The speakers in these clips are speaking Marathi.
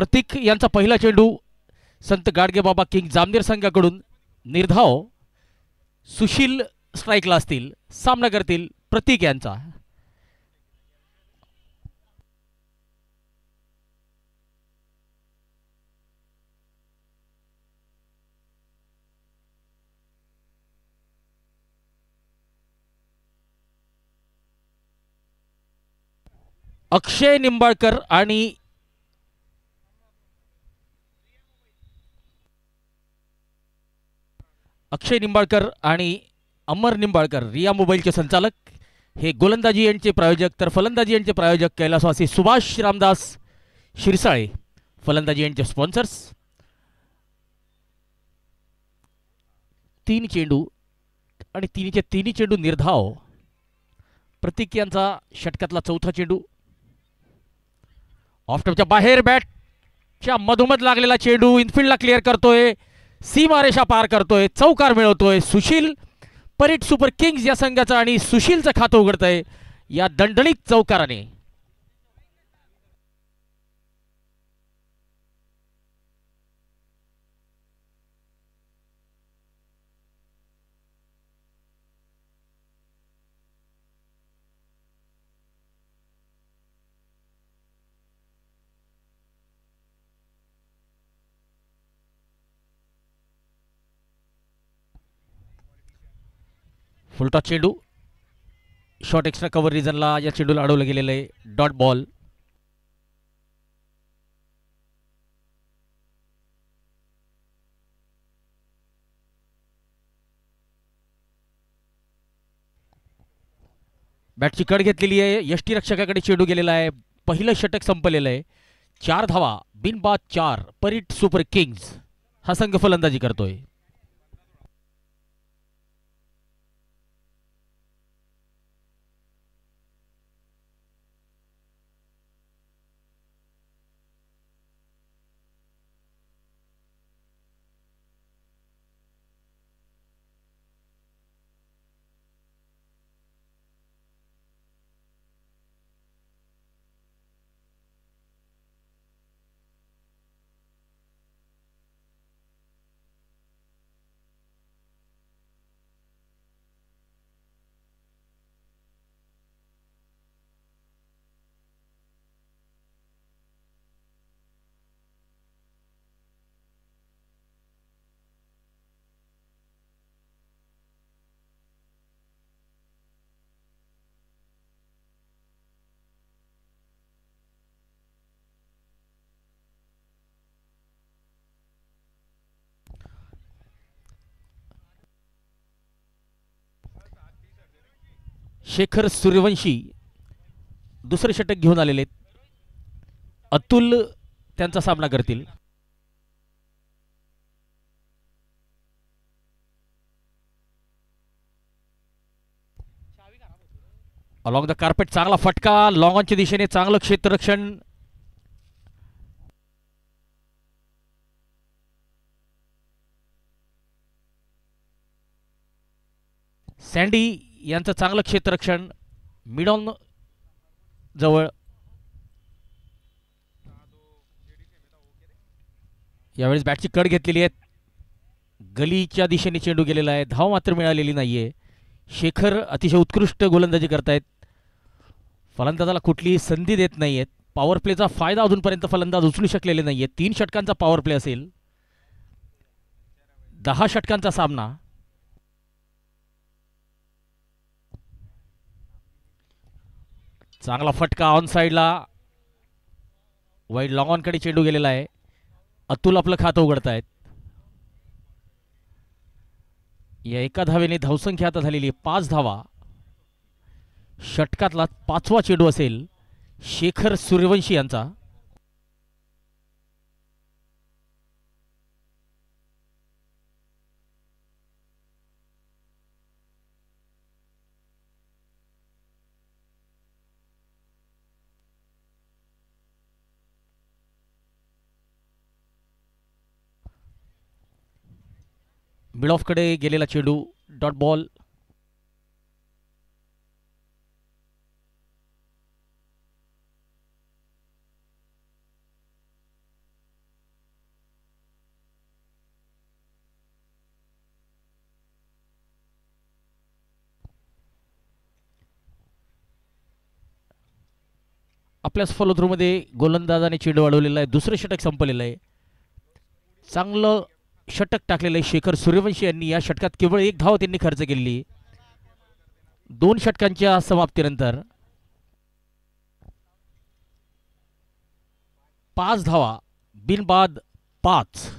प्रतीक यांचा पहिला चेंडू संत गाडगेबाबा किंग जामनेर संघाकडून निर्धाव. सुशील स्ट्राईकला असतील. सामना करतील प्रतीक यांचा. अक्षय निंबाळकर आणि अमर निंबाळकर रिया मोबाईलचे संचालक, हे गोलंदाजी यांचे प्रायोजक, तर फलंदाजी यांचे प्रायोजक कैलासवासी सुभाष रामदास शिरसाळे, फलंदाजी यांचे स्पॉन्सर्स. 3 चेंडू आणि तिन्ही चेंडू निर्धाव. प्रतीक यांचा षटकातला चौथा चेंडू ऑफटॉपच्या बाहेर, बॅटच्या मधोमध लागलेला चेंडू इनफिल्डला क्लिअर करतोय, सीमारेषा पार करतोय, चौकार मिळवतोय सुशील. परीट सुपर किंग्स या संघाचं आणि सुशीलचं खातं उघडतंय या दणदणीत चौकाराने. फुलटॉस चेंडू शॉर्ट एक्स्ट्रा कव्हर रिजनला या चेंडूला अडवलं गेलेलं आहे. Dot ball. बॅटची कड घेतलेली आहे. यष्टीरक्षकाकडे चेंडू गेलेला आहे. पहिलं षटक संपलेलं आहे. 4 धावा बिनबाद 4. परीट सुपर किंग्स हा संघ फलंदाजी करतोय. शेखर सूर्यवंशी दुसरे षटक घेऊन आलेले. अतुल त्यांचा सामना करतील. अलॉंग द कार्पेट चांगला फटका. लॉंग ऑनच्या दिशेने चांगलं क्षेत्ररक्षण. सँडी यांचं चांगलं क्षेत्ररक्षण. मिड ऑन जवळ. यावेळेस बॅटची कड घेतलेली आहे. गलीच्या दिशेने चेंडू गेलेला आहे. धाव मात्र मिळालेली नाहीये. शेखर अतिशय उत्कृष्ट गोलंदाजी करतायत. फलंदाजाला कुठलीही संधी देत नाहीयेत. पॉवर प्लेचा फायदा अजूनपर्यंत फलंदाज उचलू शकलेले नाहीये. 3 षटकांचा पॉवर प्ले असेल. 10 षटकांचा सामना. चांगला फटका ऑन साइडला. वाईड लॉंग ऑनकडे चेंडू गेलेला आहे. अतुल आपलं खातं उघडतायत. या एका धावेने धावसंख्या आता झालेली आहे 5 धावा. षटकातला 5वा चेंडू असेल शेखर सूर्यवंशी यांचा. मिड ऑफ कडे गेलेला चेंडू. Dot ball. आपल्याच फॉलो थ्रूमध्ये गोलंदाजाने चेंडू अडवलेला आहे. दुसरं षटक संपलेलं आहे. चांगलं षटक टाकलेलं आहे शेखर सूर्यवंशी यांनी. या षटकात केवळ 1 धाव त्यांनी खर्च केलेली. 2 षटकांच्या समाप्तीनंतर 5 धावा, बिनबाद 5.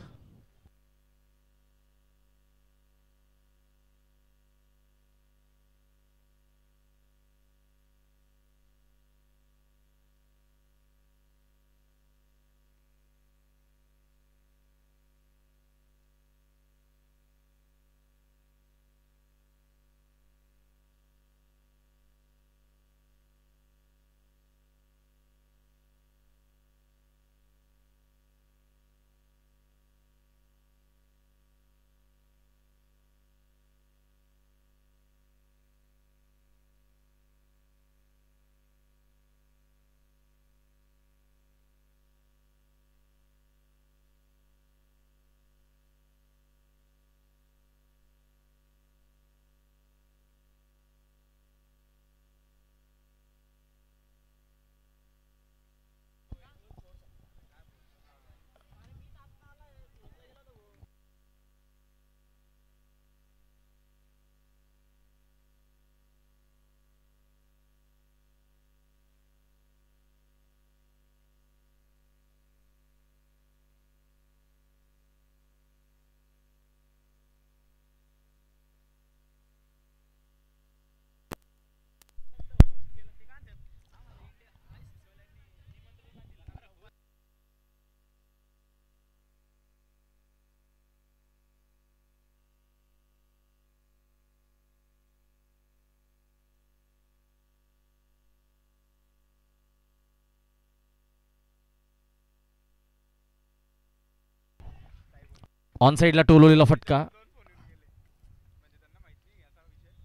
ऑन साईडला टोलवलेला फटका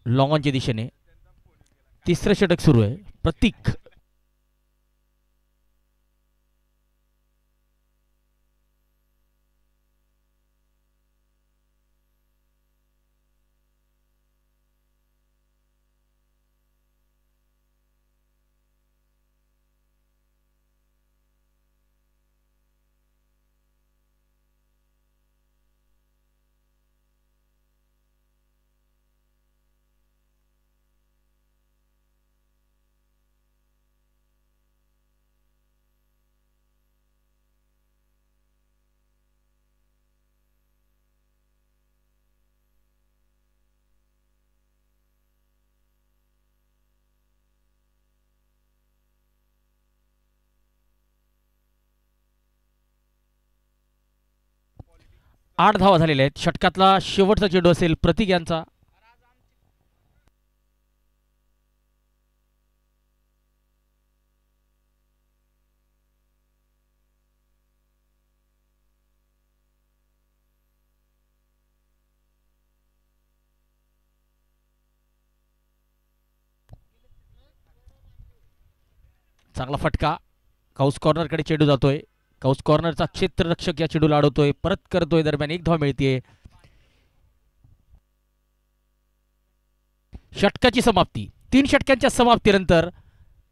लॉंग ऑनच्या दिशेने. तिसरं षटक सुरू आहे. प्रतीक आठ धावा झालेल्या आहेत. षटकातला शेवटचा चेंडू असेल प्रतीक यांचा. चांगला फटका. काउस कॉर्नरकडे चेंडू जातोय. काउस कॉर्नरचा क्षेत्ररक्षक या चेंडूला अडवतोय. परत करतोय. दरम्यान 1 धाव मिळते. षटकाची समाप्ती. 3 षटकांच्या समाप्तीनंतर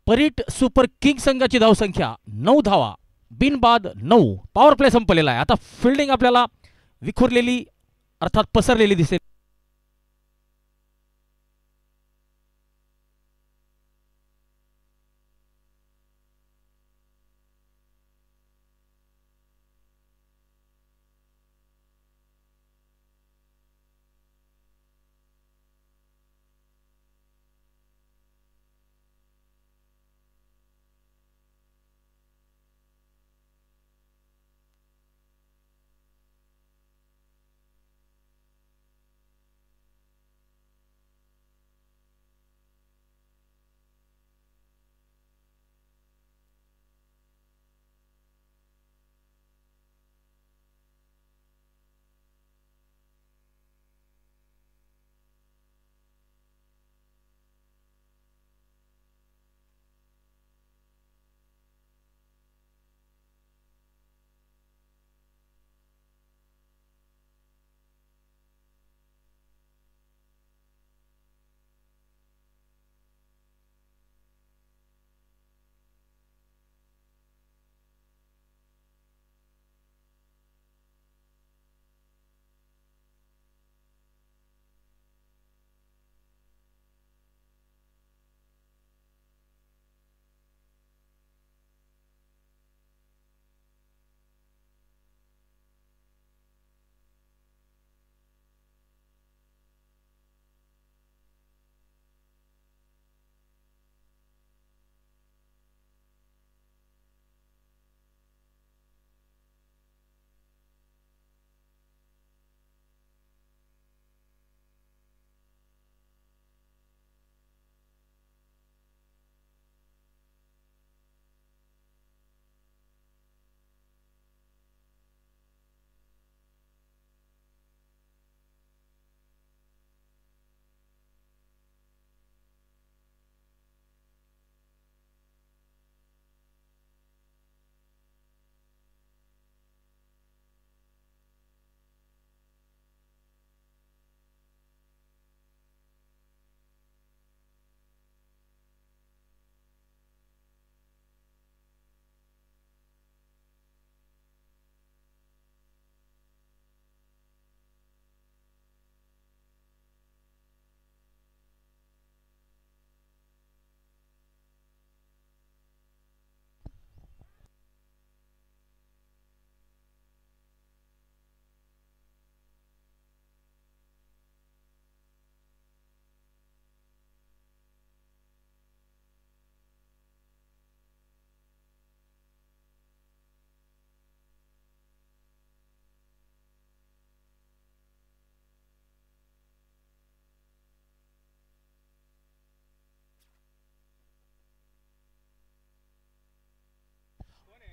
परीट सुपर किंग संघाची धावसंख्या 9 धावा, बिनबाद 9. पॉवर प्ले संपलेला आहे. आता फिल्डिंग आपल्याला विखुरलेली अर्थात पसरलेली दिसेल.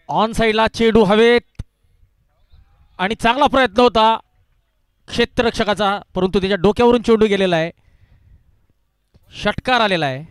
ऑन साईडला चेंडू हवेत आणि चांगला प्रयत्न होता क्षेत्ररक्षकाचा, परंतु त्याच्या डोक्यावरून चेंडू गेलेला आहे. षटकार आलेला आहे.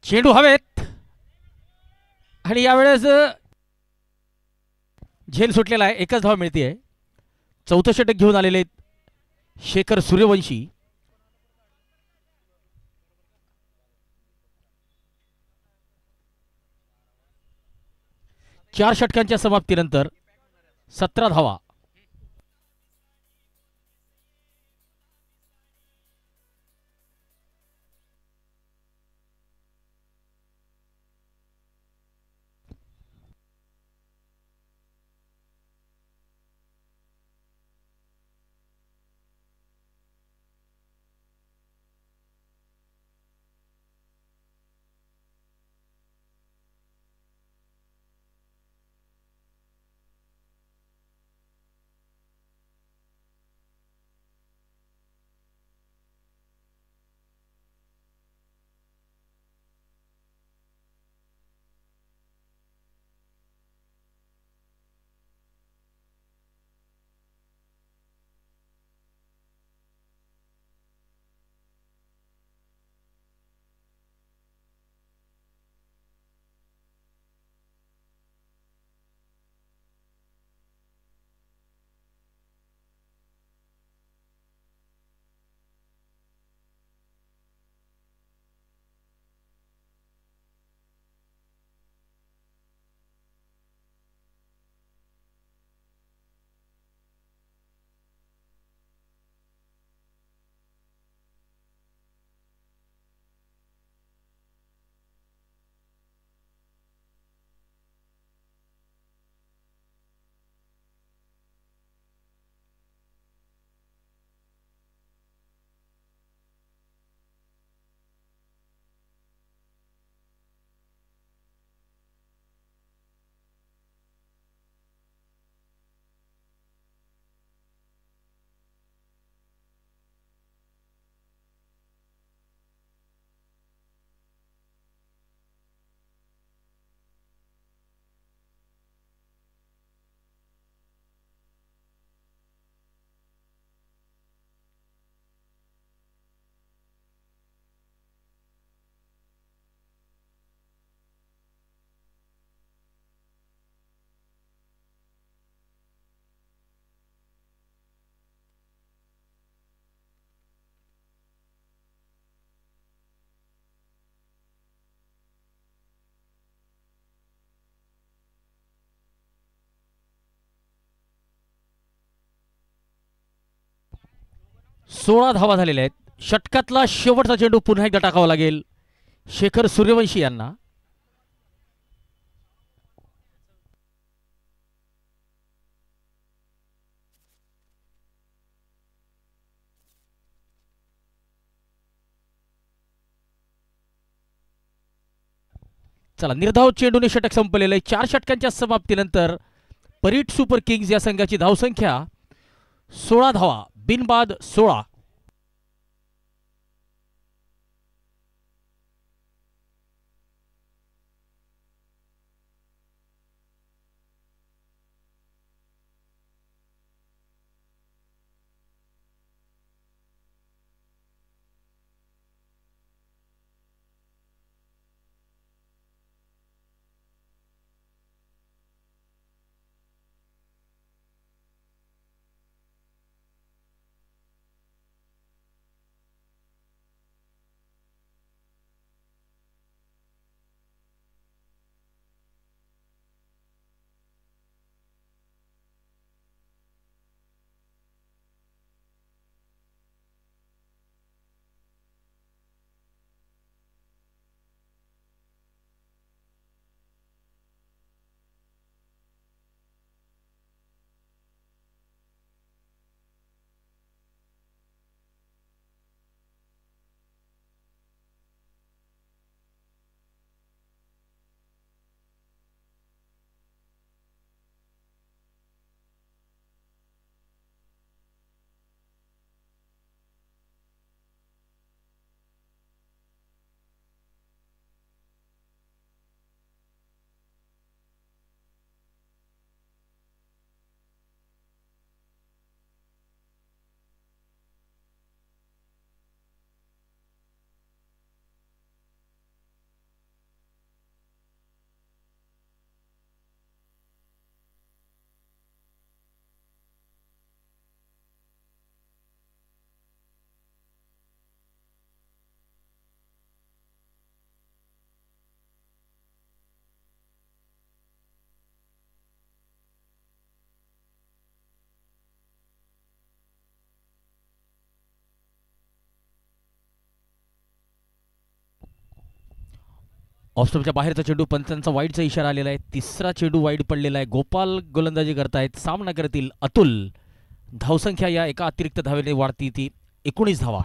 चेंडू हवेत आणि यावेळेस झेल सुटलेला आहे. एकच धाव मिळते. चौथं षटक घेऊन आलेले आहेत शेखर सूर्यवंशी. चार षटकांच्या समाप्तीनंतर 17 धावा. सोळा धावा झालेल्या आहेत. षटकातला शेवटचा चेंडू पुन्हा एकदा टाकावा लागेल शेखर सूर्यवंशी यांना. चला, निर्धाव चेंडूने षटक संपलेलं आहे. 4 षटकांच्या समाप्तीनंतर परीट सुपर किंग्ज या संघाची धावसंख्या 16 धावा, बिनबाद 16. ऑफस्टंपच्या बाहेरचा चेंडू, पंचांचा वाईडचा इशारा आलेला आहे. तिसरा चेंडू वाईड पडलेला आहे. गोपाल गोलंदाजी करतायत. सामना करतील अतुल. धावसंख्या या एका अतिरिक्त धावेने वाढती ती 19 धावा.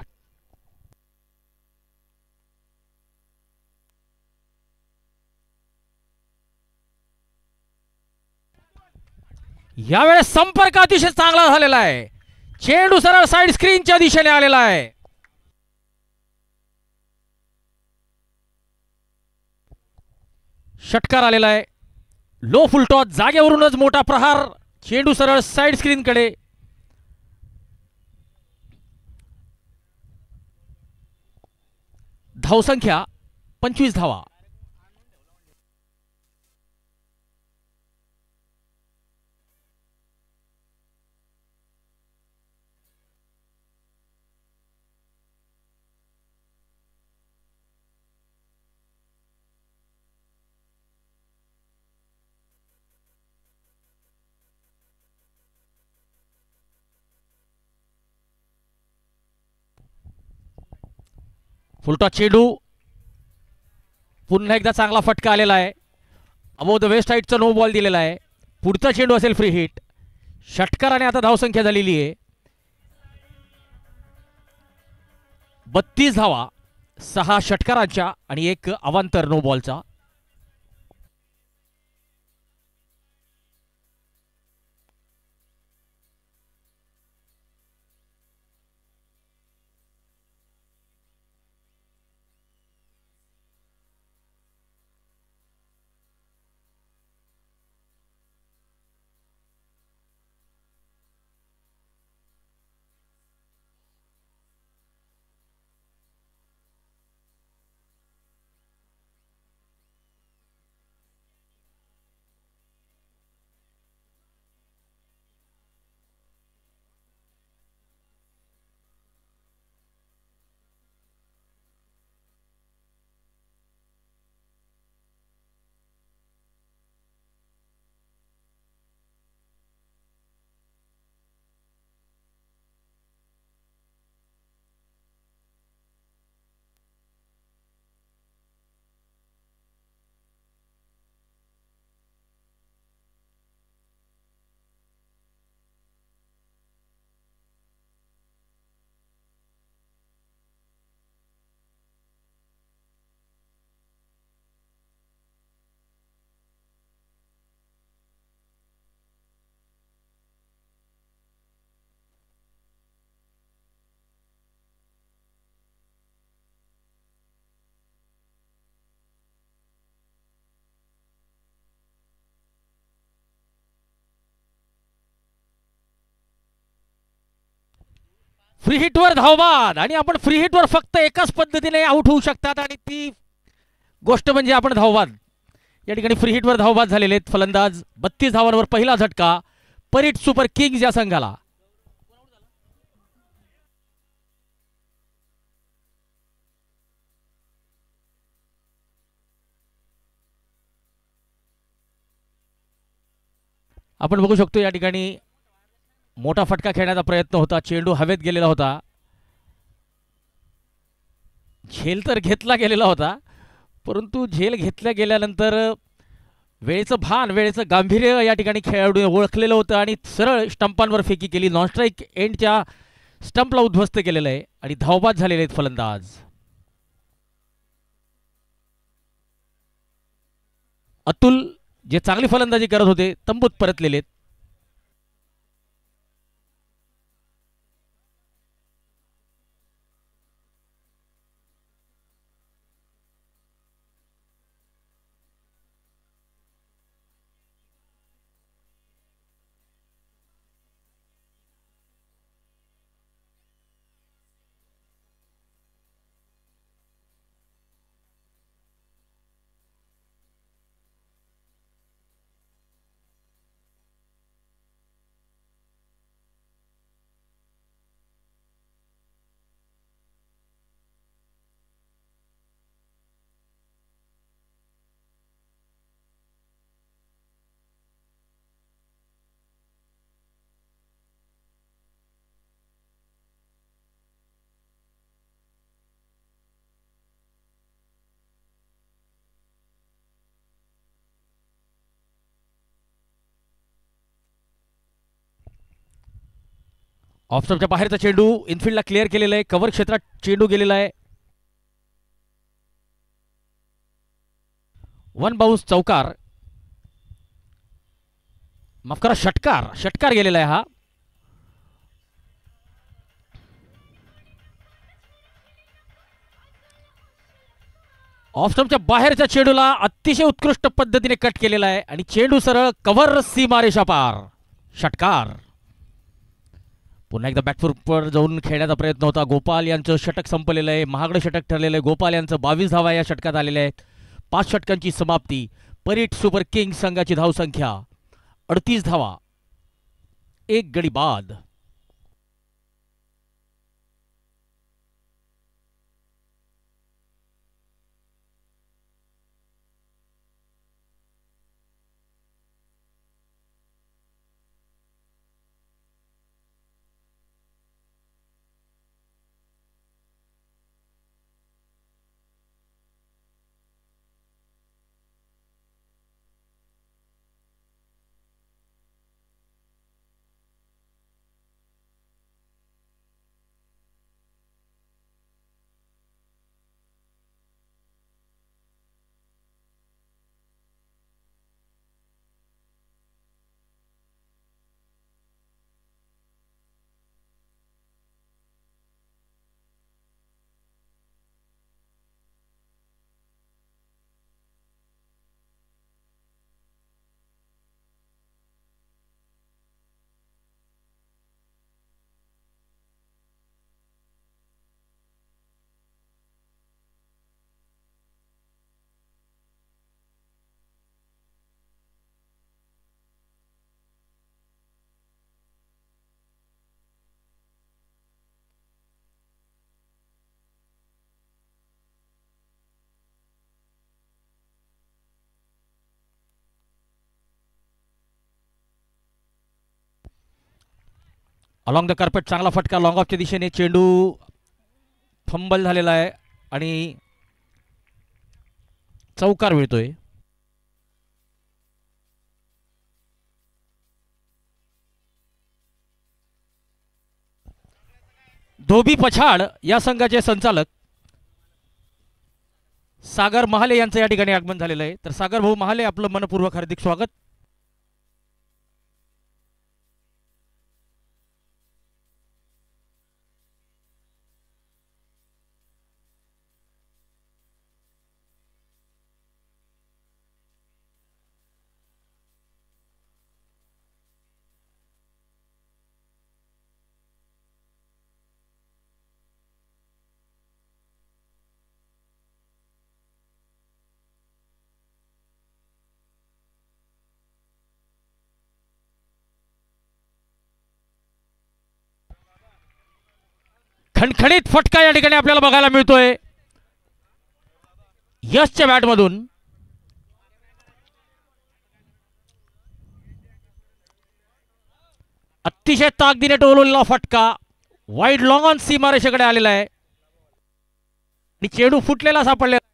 यावेळेस संपर्क अतिशय चांगला झालेला आहे. चेंडू सरळ साइड स्क्रीनच्या दिशेने आलेला आहे. षटकार आलेला आहे. लो फुलटॉस, जागेवरूनच मोठा प्रहार. चेंडू सरळ साइड स्क्रीनकडे. धावसंख्या 25 धावा. फुलटॉस चेंडू, पुन्हा एकदा चांगला फटका आलेला आहे. अबोव द वेस्ट साईडचा नो बॉल दिलेला आहे. पुढचा चेंडू असेल फ्री हिट. षटकाराने आता धावसंख्या झालेली आहे 32 धावा. 6 षटकारांच्या आणि 1 अवांतर नो बॉलचा. फ्री हिटवर धावबाद. आणि आपण फ्री हिटवर फक्त एकाच पद्धतीने आउट होऊ शकतात आणि ती गोष्ट म्हणजे आपण धावबाद. या ठिकाणी फ्री हिटवर धावबाद झालेले आहेत फलंदाज. 32 धावांवर पहिला झटका परीट सुपर किंग्ज या संघाला. आपण बघू शकतो या ठिकाणी मोठा फटका खेळण्याचा प्रयत्न होता. चेंडू हवेत गेलेला होता. झेल तर घेतला गेलेला होता, परंतु झेल घेतल्या गेल्यानंतर वेळेचं भान, वेळेचं गांभीर्य या ठिकाणी खेळाडूने ओळखलेलं होतं आणि सरळ स्टंपांवर फेकी केली. नॉन स्ट्राईक एंडच्या स्टंपला उद्ध्वस्त केलेलं आहे आणि धावबाद झालेले आहेत फलंदाज. अतुल जे चांगली फलंदाजी करत होते तंबूत परतलेले आहेत. ऑफस्टॉपच्या बाहेरचा चेंडू इनफिल्डला क्लिअर केलेला आहे. कव्हर क्षेत्रात चेंडू गेलेला आहे. वन बाउन्स चौकार, माफ करा षटकार, षटकार गेलेला आहे हा. ऑफस्टॉपच्या बाहेरच्या चेंडूला अतिशय उत्कृष्ट पद्धतीने कट केलेला आहे आणि चेंडू सरळ कव्हर सीमारेषा पार. षटकार. पुन्हा एकदा बॅकफूटवर जाऊन खेळण्याचा प्रयत्न होता. गोपाल यांचं षटक संपलेलं आहे. महागडं षटक ठरलेलं आहे. गोपाल यांचं 22 धावा या षटकात आलेल्या आहेत. 5 षटकांची समाप्ती. परीट सुपर किंग्स संघाची धावसंख्या 38 धावा, 1 गडी बाद. अलॉंग द कार्पेट चांगला फटका लॉंग ऑफच्या दिशेने. चेंडू फंबल झालेला आहे आणि चौकार मिळतोय. धोबी पछाड या संघाचे संचालक सागर महाले यांचं या ठिकाणी आगमन झालेलं आहे. तर सागर भाऊ महाले, आपलं मनपूर्वक हार्दिक स्वागत. खणखणीत फटका या ठिकाणी आपल्याला बघायला मिळतोय यशच्या बॅटमधून. अतिशय ताकदीने टोलवलेला फटका वाईड लॉंग ऑन सीमारेषेकडे आलेला आहे आणि चेंडू फुटलेला सापडलेला.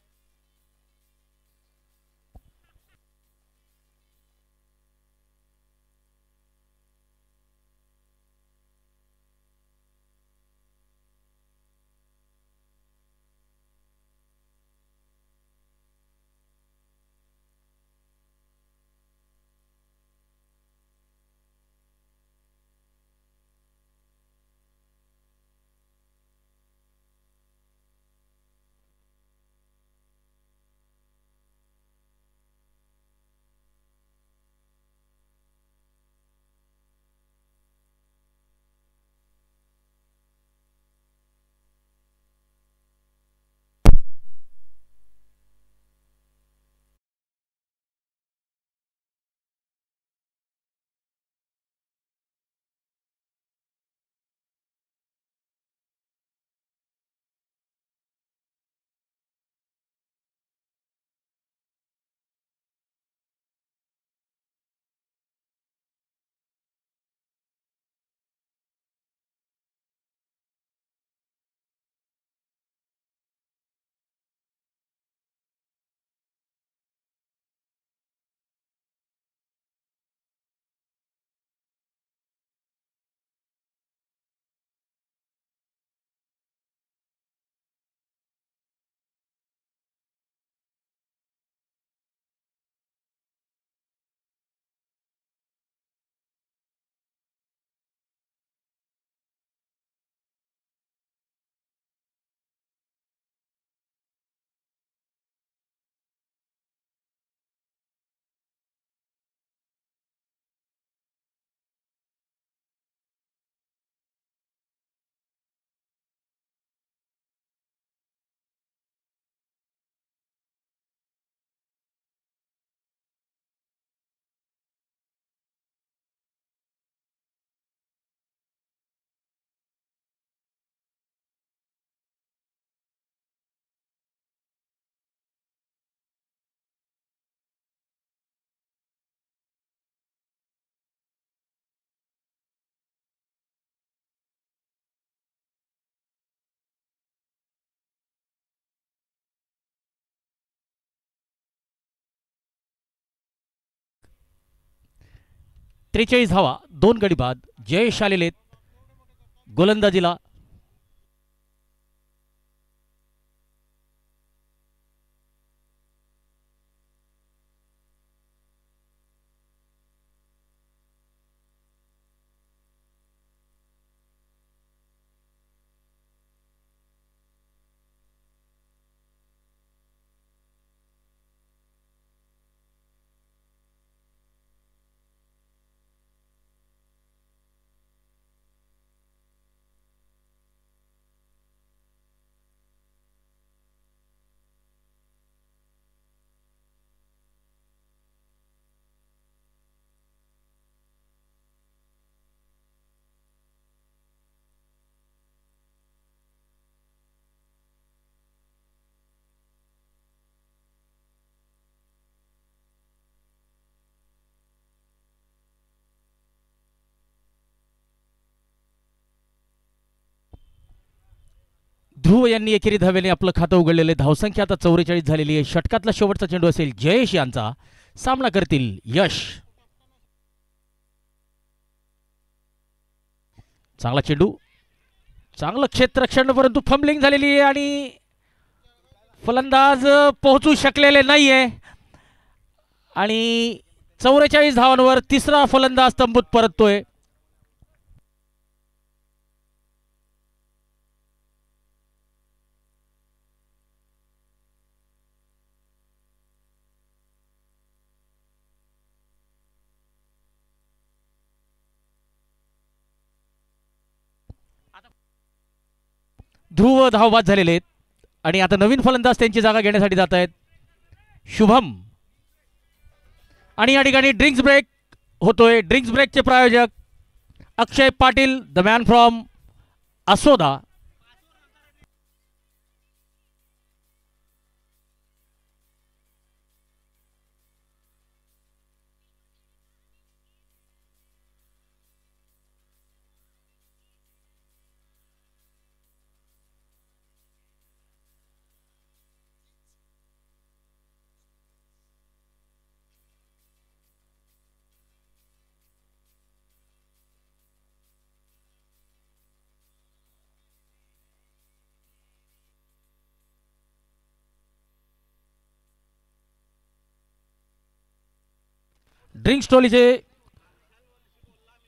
43 धावा, 2 गडी बाद. जयेश आलेले गोलंदाजीला. ध्रुव यांनी एकेरी धावेने आपलं खातं उघडलेले. धावसंख्या आता 44 झालेली आहे. षटकातला शेवटचा चेंडू असेल. जयेश यांचा सामना करतील यश. चांगला चेंडू, चांगलं क्षेत्ररक्षण, परंतु फंबलिंग झालेली आहे आणि फलंदाज पोहोचू शकलेले नाहीये. आणि 44 धावांवर तिसरा फलंदाज तंबूत परततोय. ध्रुव धावबाद झालेले आहेत आणि आता नवीन फलंदाज त्यांची जागा घेण्यासाठी जात आहेत. शुभम. आणि या ठिकाणी ड्रिंक्स ब्रेक होतोय. ड्रिंक्स ब्रेकचे प्रायोजक Akshay Patil, the man from Asoda. Drinks ट्रॉलीचे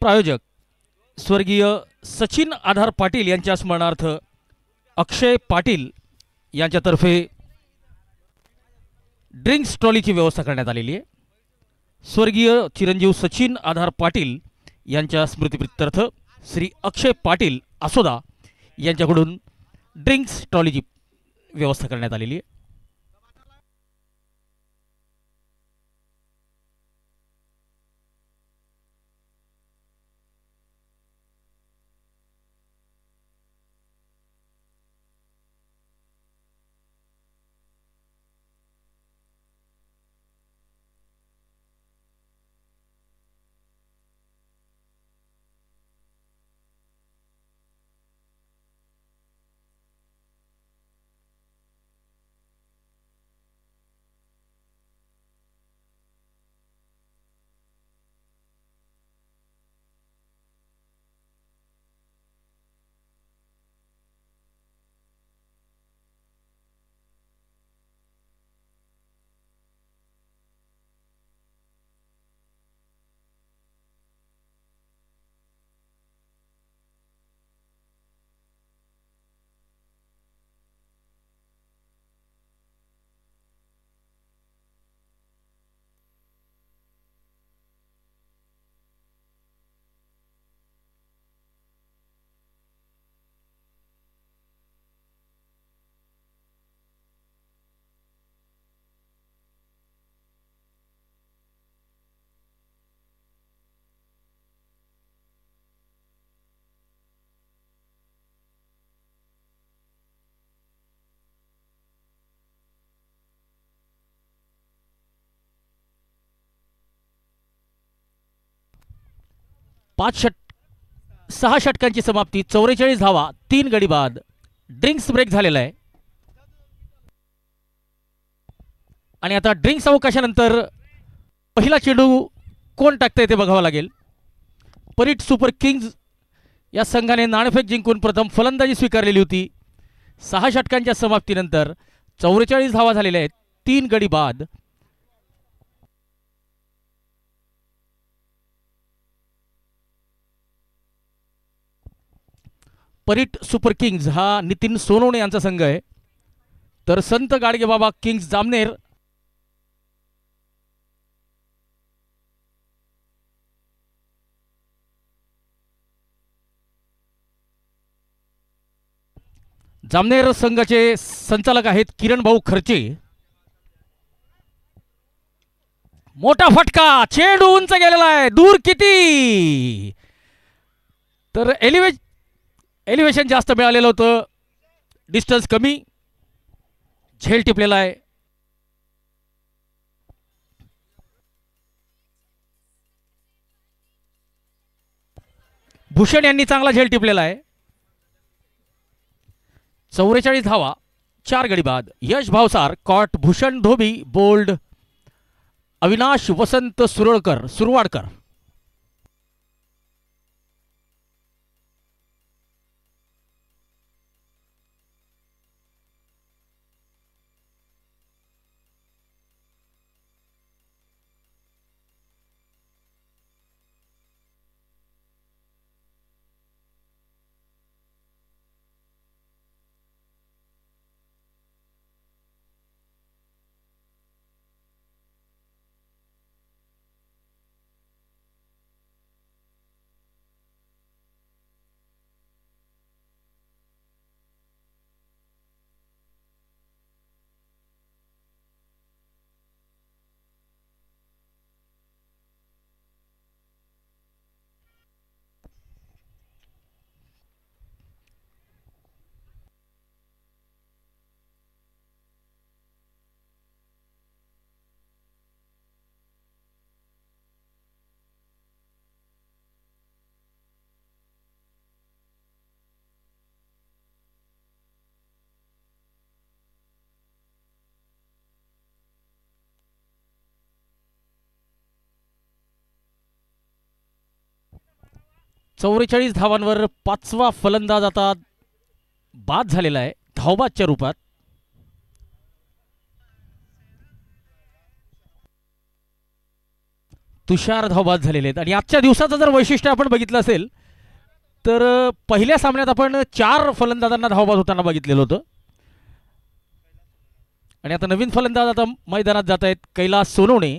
प्रायोजक स्वर्गीय सचिन आधार पाटील यांच्या स्मरणार्थ अक्षय पाटील यांच्यातर्फे ड्रिंक्स ट्रॉलीची व्यवस्था करण्यात आलेली आहे. स्वर्गीय चिरंजीव सचिन आधार पाटील यांच्या स्मृतिप्रित्यर्थ श्री अक्षय पाटील असोदा यांच्याकडून ड्रिंक्स ट्रॉलीची व्यवस्था करण्यात आलेली आहे. सहा षटकांची समाप्ती. 44 धावा, 3 गडी बाद. ड्रिंक्स ब्रेक झालेला आहे आणि आता ड्रिंक्स अवकाशानंतर पहिला चेंडू कोण टाकतंय ते बघावं लागेल. परीट सुपर किंग्ज या संघाने नाणेफेक जिंकून प्रथम फलंदाजी स्वीकारलेली होती. 6 षटकांच्या समाप्तीनंतर 44 धावा झालेल्या आहेत, 3 गडी बाद. परीट सुपर किंग्ज हा नितीन सोनवणे यांचा संघ आहे, तर संत गाडगेबाबा किंग्ज जामनेर जामनेर संघाचे संचालक आहेत किरण भाऊ खर्चे. मोठा फटका, चेंडू उंच गेलेला आहे, दूर किती, तर एलिव्हेशन जास्त मिळालेलं होतं, डिस्टन्स कमी, झेल टिपलेला आहे. भूषण यांनी चांगला झेल टिपलेला आहे. 44 धावा, 4 गडी बाद. यश भावसार कॉट, भूषण धोबी बोल्ड, अविनाश वसंत सुरवाडकर. चौवेचाळीस धावांवर 5वा फलंदाज आता बाद झालेला आहे धावबादच्या रूपात. तुषार धावबाद झालेले आहेत. आणि आजच्या दिवसाचं जर वैशिष्ट्य आपण बघितलं असेल तर पहिल्या सामन्यात आपण 4 फलंदाजांना धावबाद होताना बघितलेलं होतं, आणि आता नवीन फलंदाज आता मैदानात जात आहेत, कैलास सोनवणे.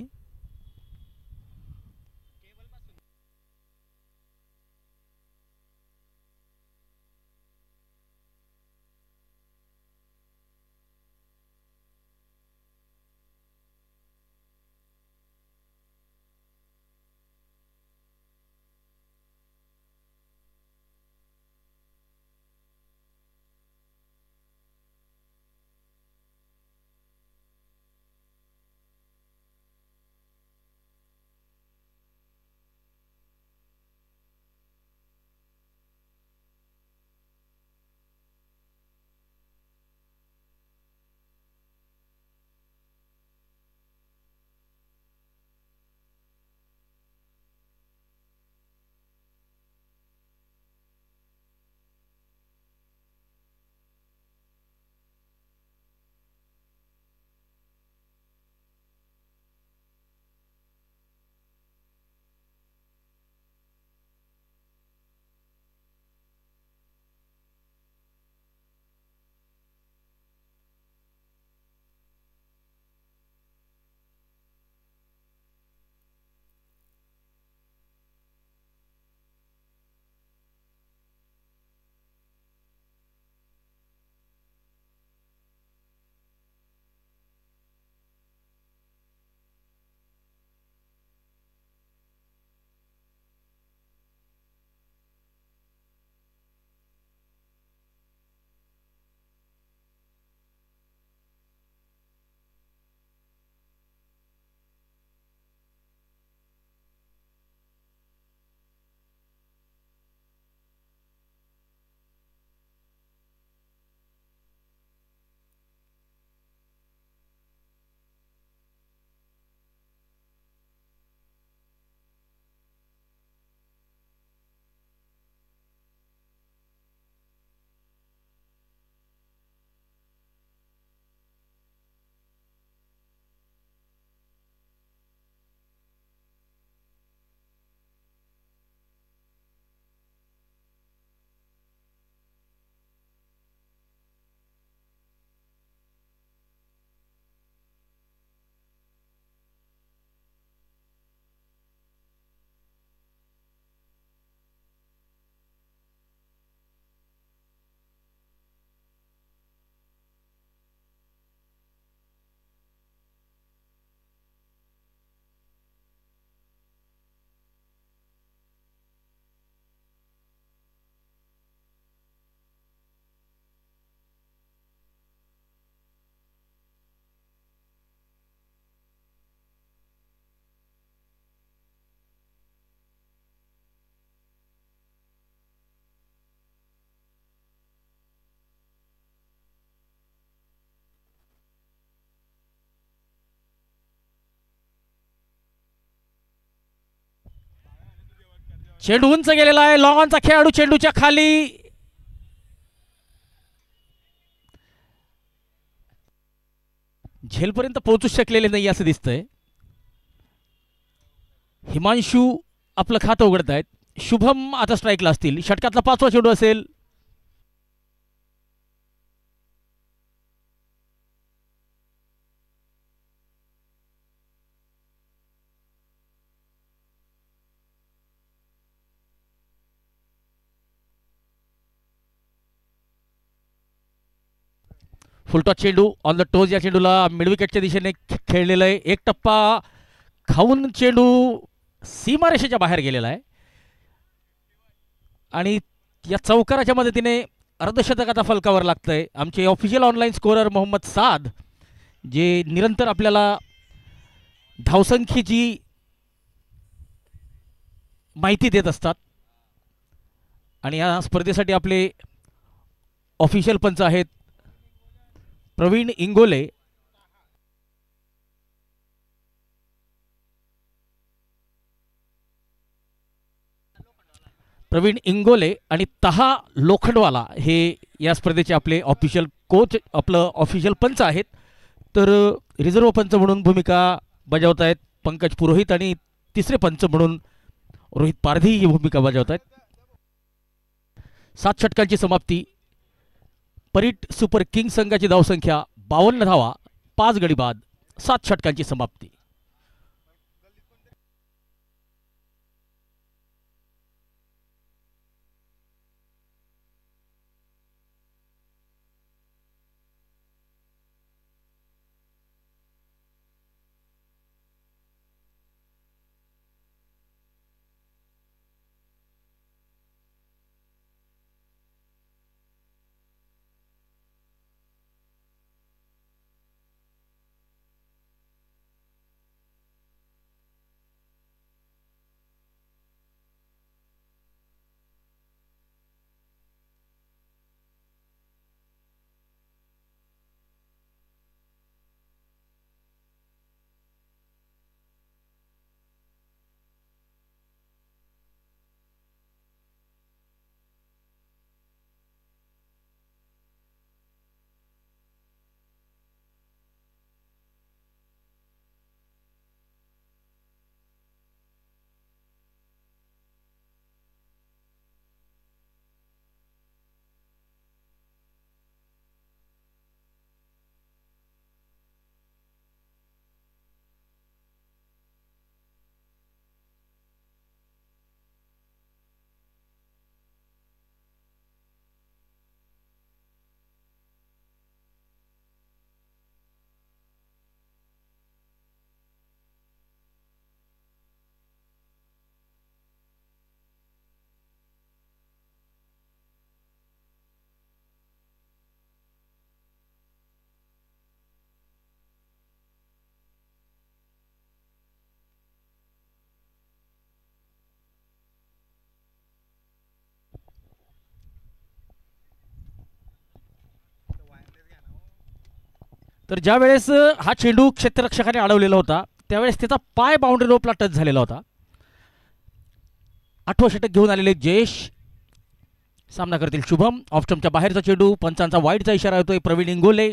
चेंडू उंच गेलेला आहे. लॉनचा खेळाडू चेंडूच्या खाली झेलपर्यंत पोहोचू शकलेले नाही असं दिसतंय. हिमांशू आपलं खातं उघडत आहेत. शुभम आता स्ट्राईकला असतील. षटकातला 5वा चेंडू असेल. फुलटॉस चेंडू ऑन द टोज. या चेंडूला मिडविकेटच्या दिशेने खेळलेलं आहे. एक टप्पा खाऊन चेंडू सीमारेषेच्या बाहेर गेलेला आहे आणि या चौकाराच्या मदतीने अर्धशतकाचा फलकावर लागतंय. आमचे ऑफिशियल ऑनलाईन स्कोरर मोहम्मद साद जे निरंतर आपल्याला धावसंख्येची माहिती देत असतात आणि या स्पर्धेसाठी आपले ऑफिशियल पंच आहेत प्रवीण इंगोले. प्रवीण इंगोले आणि तहा लोखंडवाला हे या स्पर्धेचे आपले ऑफिशियल कोच, आपलं ऑफिशियल पंच आहेत. तर रिझर्व्ह पंच म्हणून भूमिका बजावत आहेत पंकज पुरोहित आणि तिसरे पंच म्हणून रोहित पारधी ही भूमिका बजावत आहेत. 7 षटकांची समाप्ती. परीट सुपर किंग संघाची धावसंख्या 52 धावा, 5 गडी बाद. 7 षटकांची समाप्ती. तर ज्या वेळेस हा चेंडू क्षेत्ररक्षकाने अडवलेला होता त्यावेळेस त्याचा पाय बाउंड्री रोपला टच झालेला होता. 8वं षटक घेऊन आलेले जयेश सामना करतील शुभम. ऑफस्टंपच्या बाहेरचा चेंडू. पंचांचा वाईडचा इशारा येतोय. प्रवीण इंगोले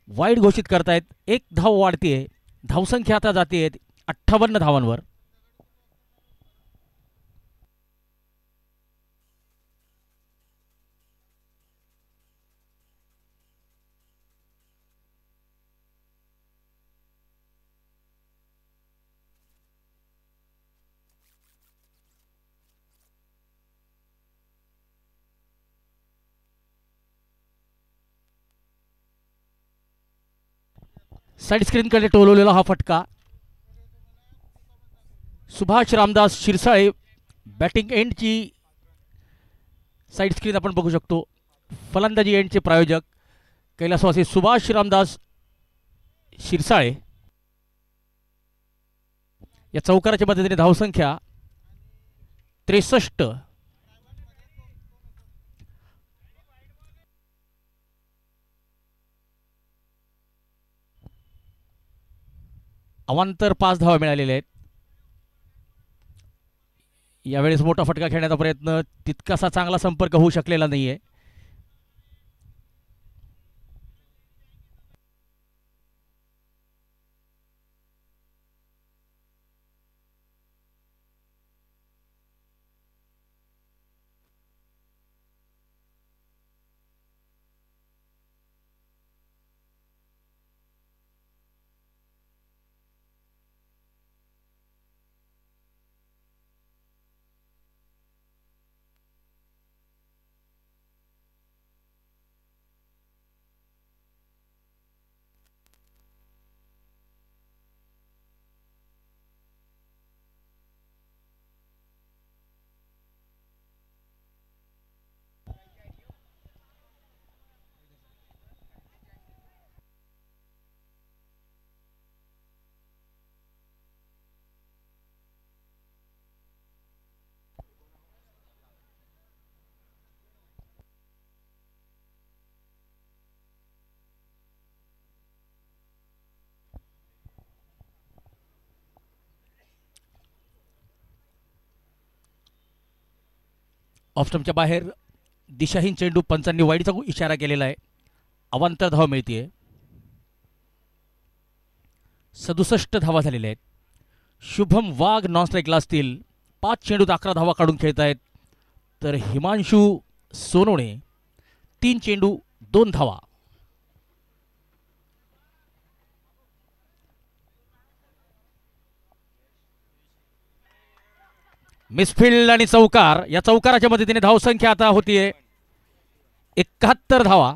वाईड घोषित करतायत. 1 धाव वाढतीये. धावसंख्या आता जाते 58 धावांवर. साईड स्क्रीनकडे टोलवलेला हा फटका. सुभाष रामदास शिरसाळे बॅटिंग एंडची साईड स्क्रीन आपण बघू शकतो. फलंदाजी एंडचे प्रायोजक कैलासवासी सुभाष रामदास शिरसाळे. या चौकाराच्या मदतीने धावसंख्या 63. अवांतर 5 धावा मिळालेल्या आहेत. यावेळेस मोठा फटका खेळण्याचा प्रयत्न, तितकासा चांगला संपर्क होऊ शकलेला नाहीये. ऑफस्टंपच्या बाहेर दिशाहीन चेंडू, पंचांनी वाईडचा इशारा केलेला आहे. अवांतर धाव मिळतीये. 67 धावा झालेल्या आहेत. शुभम वाघ नॉन स्ट्राईकला असतील. 5 चेंडूत 11 धावा काढून खेळत आहेत. तर हिमांशू सोनवणे 3 चेंडू 2 धावा. मिसफिल्ड आणि चौकार, या चौकाराच्या मदतीने धावसंख्या आता होतीये 71 धावा.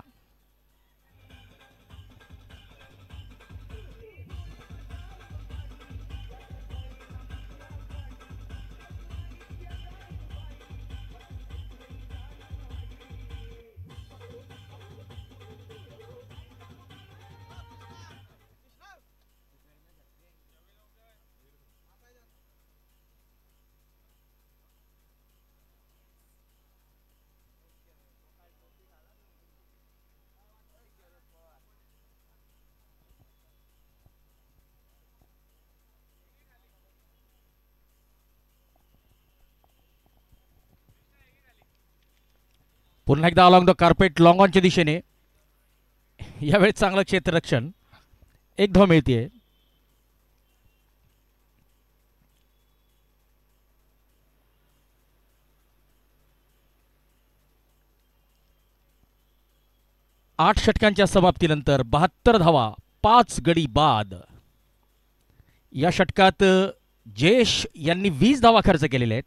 पुन्हा एकदा अलॉंग द कार्पेट, लॉंग ऑनच्या दिशेने. यावेळेस चांगलं क्षेत्ररक्षण, 1 धाव मिळतीये. आठ षटकांच्या समाप्तीनंतर 72 धावा, 5 गडी बाद. या षटकात जयेश यांनी 20 धावा खर्च केलेल्या आहेत.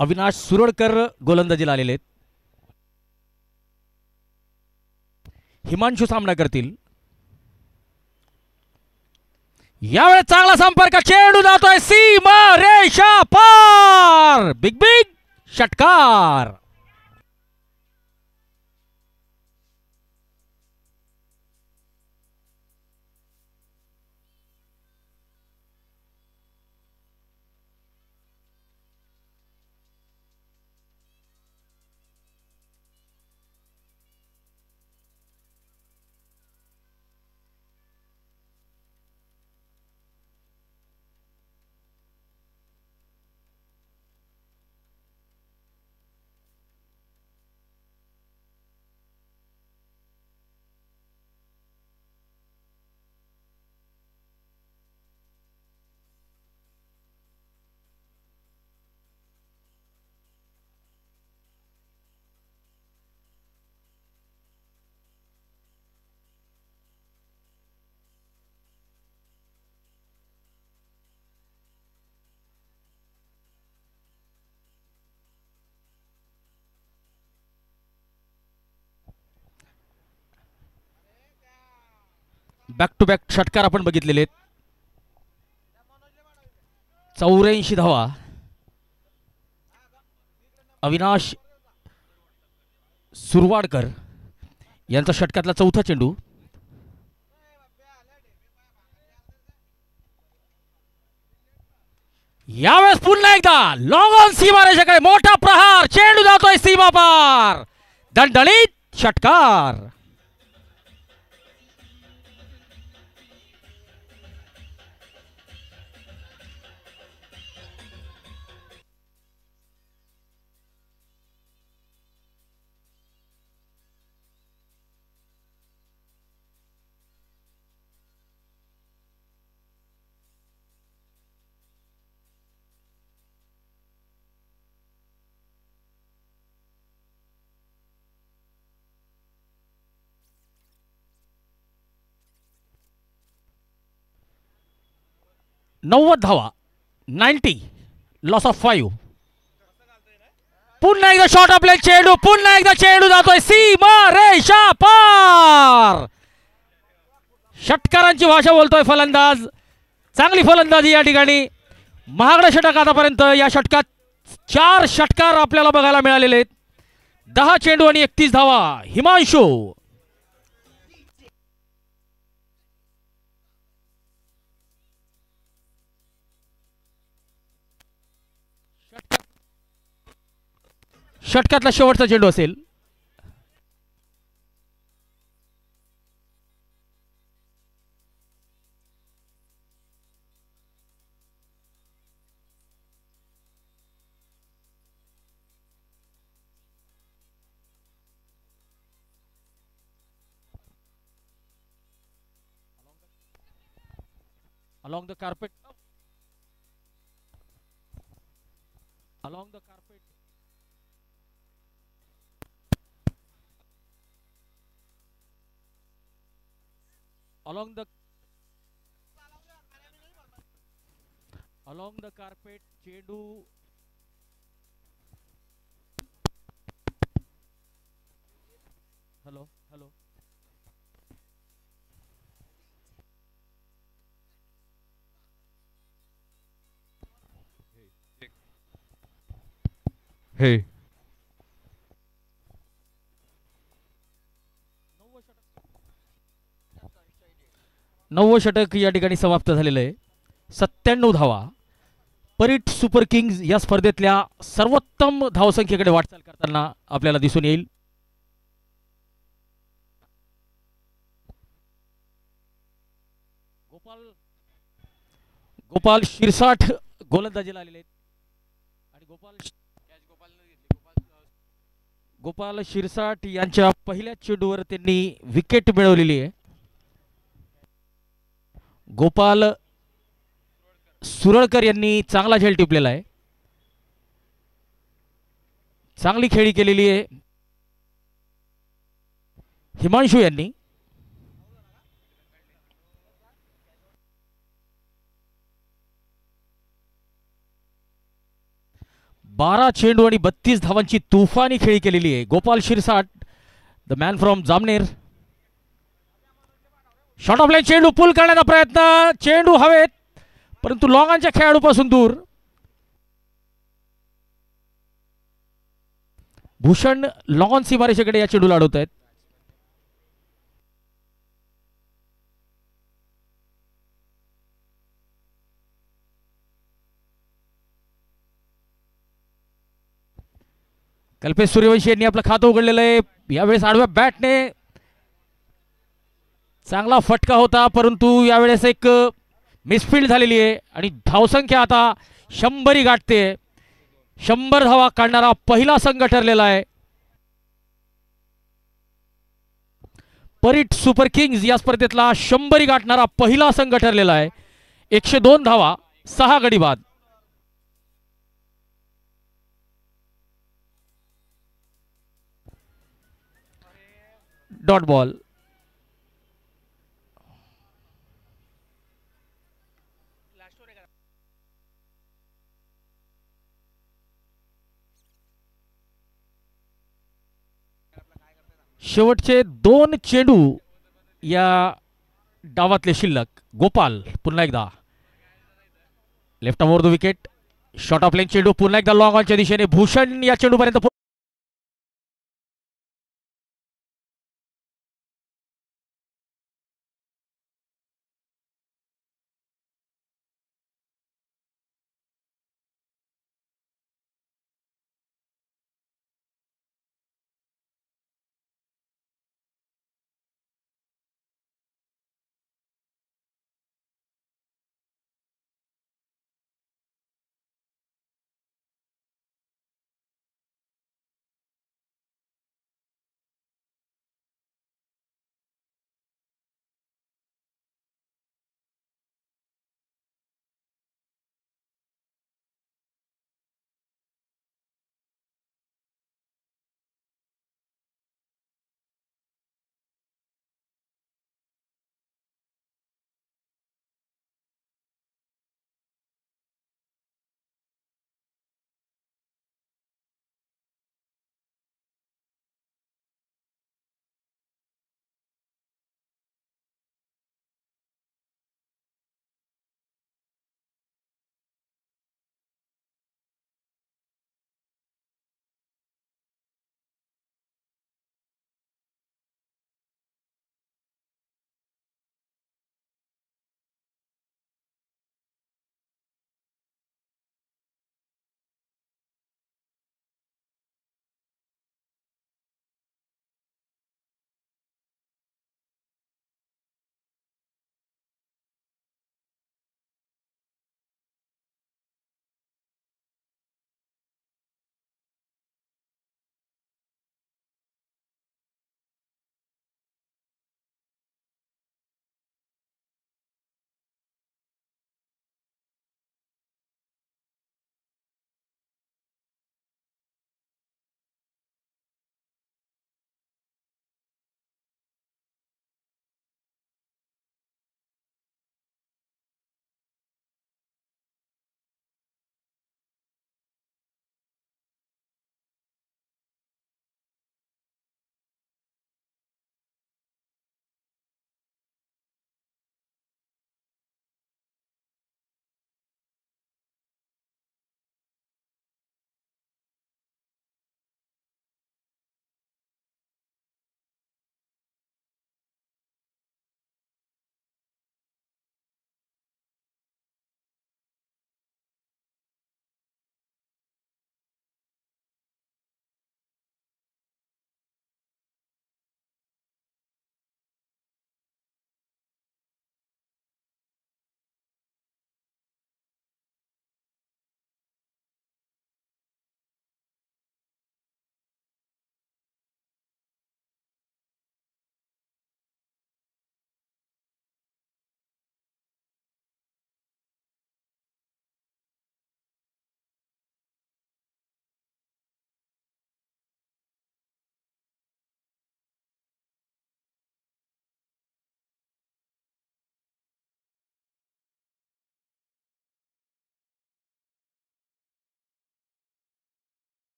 अविनाश सुरडकर गोलंदाजीला आलेले आहेत. हिमांशू सामना करतील. यावेळेस चांगला संपर्क, चेंडू जातोय सीमा रेषा पार. बिग बिग षटकार. बॅक टू बॅक षटकार आपण बघितलेले आहेत. 84 धावा. अविनाश सुरवाडकर यांचा षटकातला चौथा चेंडू. यावेळेस पुन्हा एकदा लॉंग ऑन सीमारेषेकडे मोठा प्रहार, चेंडू जातोय सीमा पार. दणदणीत षटकार. नव्वद धावा. 90. Loss of 5. पुन्हा एकदा शॉट आपले चेंडू. पुन्हा एकदा चेंडू जातोय सीमा रेषा पार. षटकारांची भाषा बोलतोय फलंदाज. चांगली फलंदाजी या ठिकाणी. महागडा षटक आतापर्यंत. या षटकात 4 षटकार आपल्याला बघायला मिळालेले आहेत. 10 चेंडू आणि 31 धावा. हिमांशू. षटकातला शेवटचा चेंडू असेल. Along the carpet. Along the carpet. Along the carpet. चेंडू. Hello hello. हे 9 षटक या ठिकाणी समाप्त झालेलं आहे. 97 धावा. परीट सुपर किंग्ज या स्पर्धेतल्या सर्वोत्तम धावसंख्येकडे वाटचाल करताना आपल्याला दिसून येईल. गोपाल शिरसाठ गोलंदाजीला आलेले आहेत आणि गोपाल शिरसाठ यांच्या पहिल्या चेंडूवर त्यांनी विकेट मिळवलेली आहे. गोपाल सुरळकर यांनी चांगला झेल टिपलेला आहे. चांगली खेळी केलेली आहे हिमांशू यांनी. बारा चेंडू आणि 32 धावांची तुफानी खेळी केलेली आहे Gopal Shirsat, the man from Jamner. Shot of line चेंडू पुल करण्याचा प्रयत्न. चेंडू हवेत परंतु लॉंगांच्या खेळाडूपासून दूर. भूषण लॉंगॉन सीमारेषेकडे या चेंडूला अडवत आहेत. कल्पेश सूर्यवंशी यांनी आपलं खातं उघडलेलं आहे. यावेळेस आडव्या बॅटने चांगला फटका होता परंतु यावेळेस एक मिसफील्ड झालेली आहे आणि धावसंख्या आता 100 गाठते. 100 धावा काढणारा पहिला संघ ठरलेला आहे. परीट सुपर किंग्ज या स्पर्धेतला 100 गाठणारा पहिला संघ ठरलेला आहे. 102 धावा, 6 गडी बाद. Dot ball. शेवटचे 2 चेंडू या डावातले शिल्लक. गोपाल पुन्हा एकदा left over the wicket. Shot of line चेंडू पुन्हा एकदा लॉंग ऑनच्या दिशेने. भूषण या चेंडूपर्यंत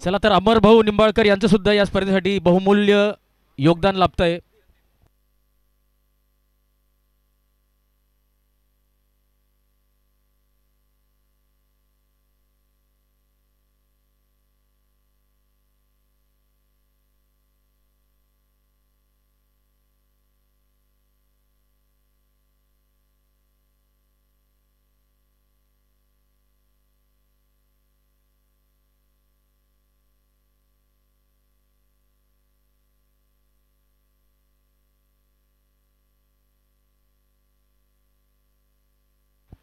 चला तर अमर भाऊ निंबाळकर यांचं सुद्धा या स्पर्धेसाठी बहुमूल्य योगदान लाभतंय.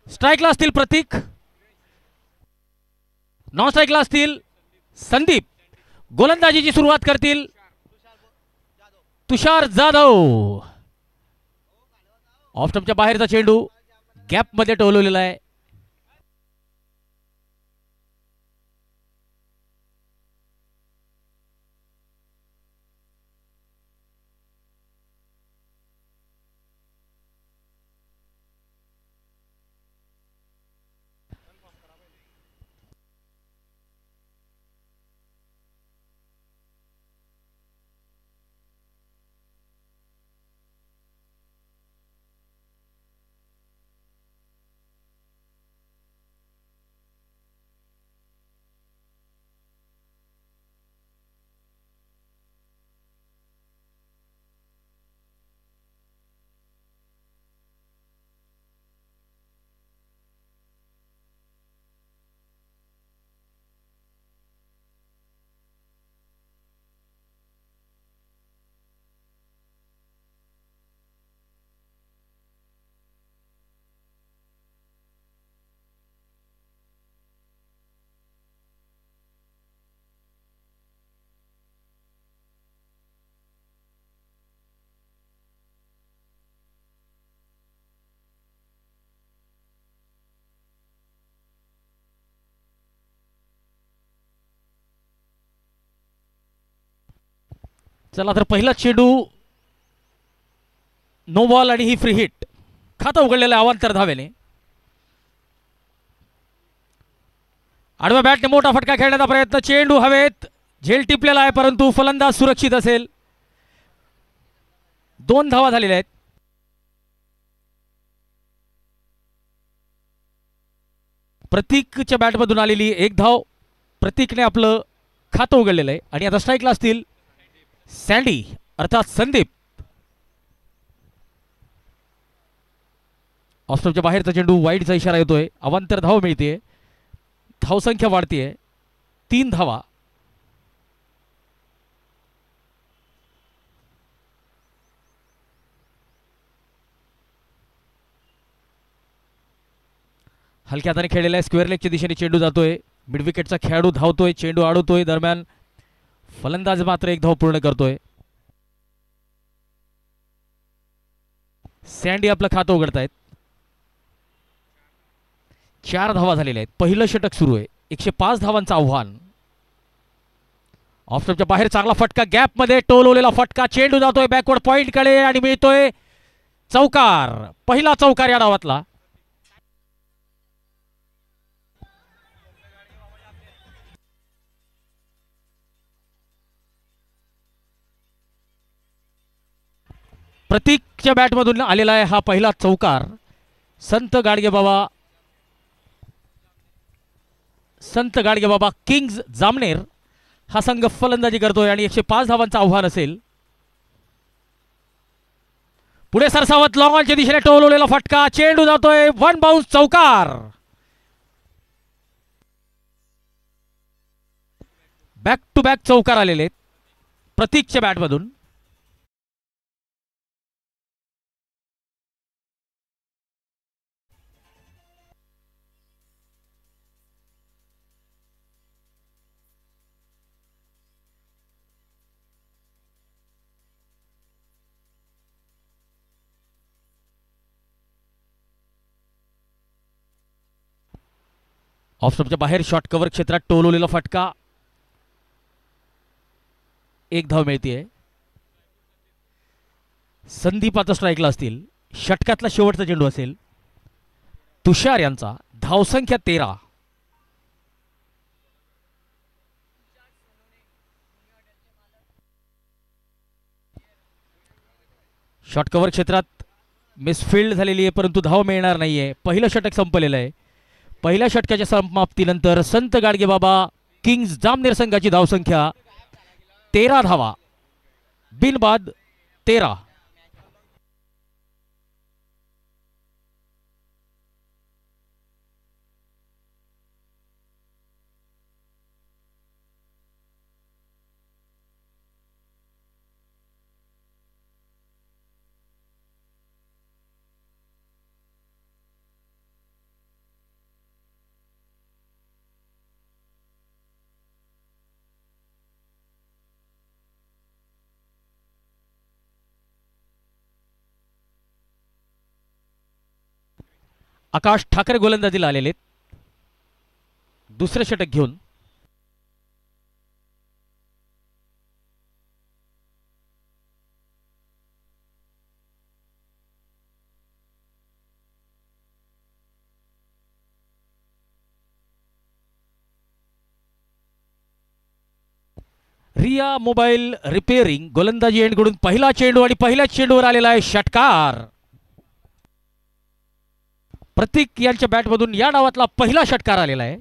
स्ट्राईकला असतील प्रतीक, नॉन स्ट्राईकला असतील संदीप. गोलंदाजीची सुरुवात करतील तुषार जाधव. ऑफ स्टंपच्या बाहेरचा चेंडू गॅप मध्ये टोलवलेला आहे. चला तर पहिला चेंडू नो बॉल आणि ही फ्री हिट. खातं उघडलेलं अवांतर धावेने. आडव्या बॅटने मोठा फटका खेळण्याचा प्रयत्न. चेंडू हवेत झेल टिपलेला आहे परंतु फलंदाज सुरक्षित असेल. 2 धावा झालेल्या आहेत. प्रतीकच्या बॅटमधून आलेली 1 धाव. प्रतीकने आपलं खातं उघडलेलं आहे आणि आता स्ट्राईकला असतील सँडी अर्थात संदीप. ऑफस्टंपच्या बाहेरचा चेंडू वाईडचा इशारा येतोय. अवांतर धाव मिळते. धावसंख्या वाढतीये. 3 धावा. हलक्या हाताने खेळलेला स्क्वेअर लेगच्या दिशेने चेंडू जातोय. मिड विकेटचा खेळाडू धावतोय. चेंडू अडवतोय. दरम्यान फलंदाज मात्र 1 धाव पूर्ण करतोय. सँडी आपलं खातं उघडतायत. 4 धावा झालेल्या आहेत. पहिलं षटक सुरू आहे. 105 धावांचं आव्हान. ऑफस्टंपच्या बाहेर चांगला फटका. गॅप मध्ये टोलवलेला फटका. चेंडू जातोय बॅकवर्ड पॉइंट कडे आणि मिळतोय चौकार. पहिला चौकार या डावातला. प्रतीकच्या बॅटमधून आलेला आहे हा पहिला चौकार. संत गाडगेबाबा किंग्ज जामनेर हा संघ फलंदाजी करतोय आणि 105 धावांचं आव्हान असेल. पुढे सरसावत लॉंग ऑनच्या दिशेने टोलवलेला फटका. चेंडू जातोय 1 बाउन्स चौकार. बॅक टू बॅक चौकार आलेले प्रतीकच्या बॅटमधून. ऑफस्टंपच्या बाहेर शॉर्ट कव्हर क्षेत्रात टोलवलेला फटका. 1 धाव मिळते. संदीप आता स्ट्राईकला असतील. षटकातला शेवटचा चेंडू असेल तुषार यांचा. धावसंख्या 13. शॉट कव्हर क्षेत्रात मिसफिल्ड झालेली आहे, परंतु धाव मिळणार नाहीये. पहिलं षटक संपलेलं आहे. पहिल्या षटकाच्या समाप्तीनंतर संत गाडगेबाबा किंग्ज जामनेर संघाची धावसंख्या 13 धावा, बिनबाद 13. आकाश ठाकरे गोलंदाजीला आलेले दुसरे षटक घेऊन. रिया मोबाईल रिपेअरिंग गोलंदाजी एंडकडून पहिला चेंडू आणि पहिल्याच चेंडूवर आलेला आहे षटकार. प्रतीक यांच्या बॅटमधून या डावातला पहिला षटकार आलेला आहे.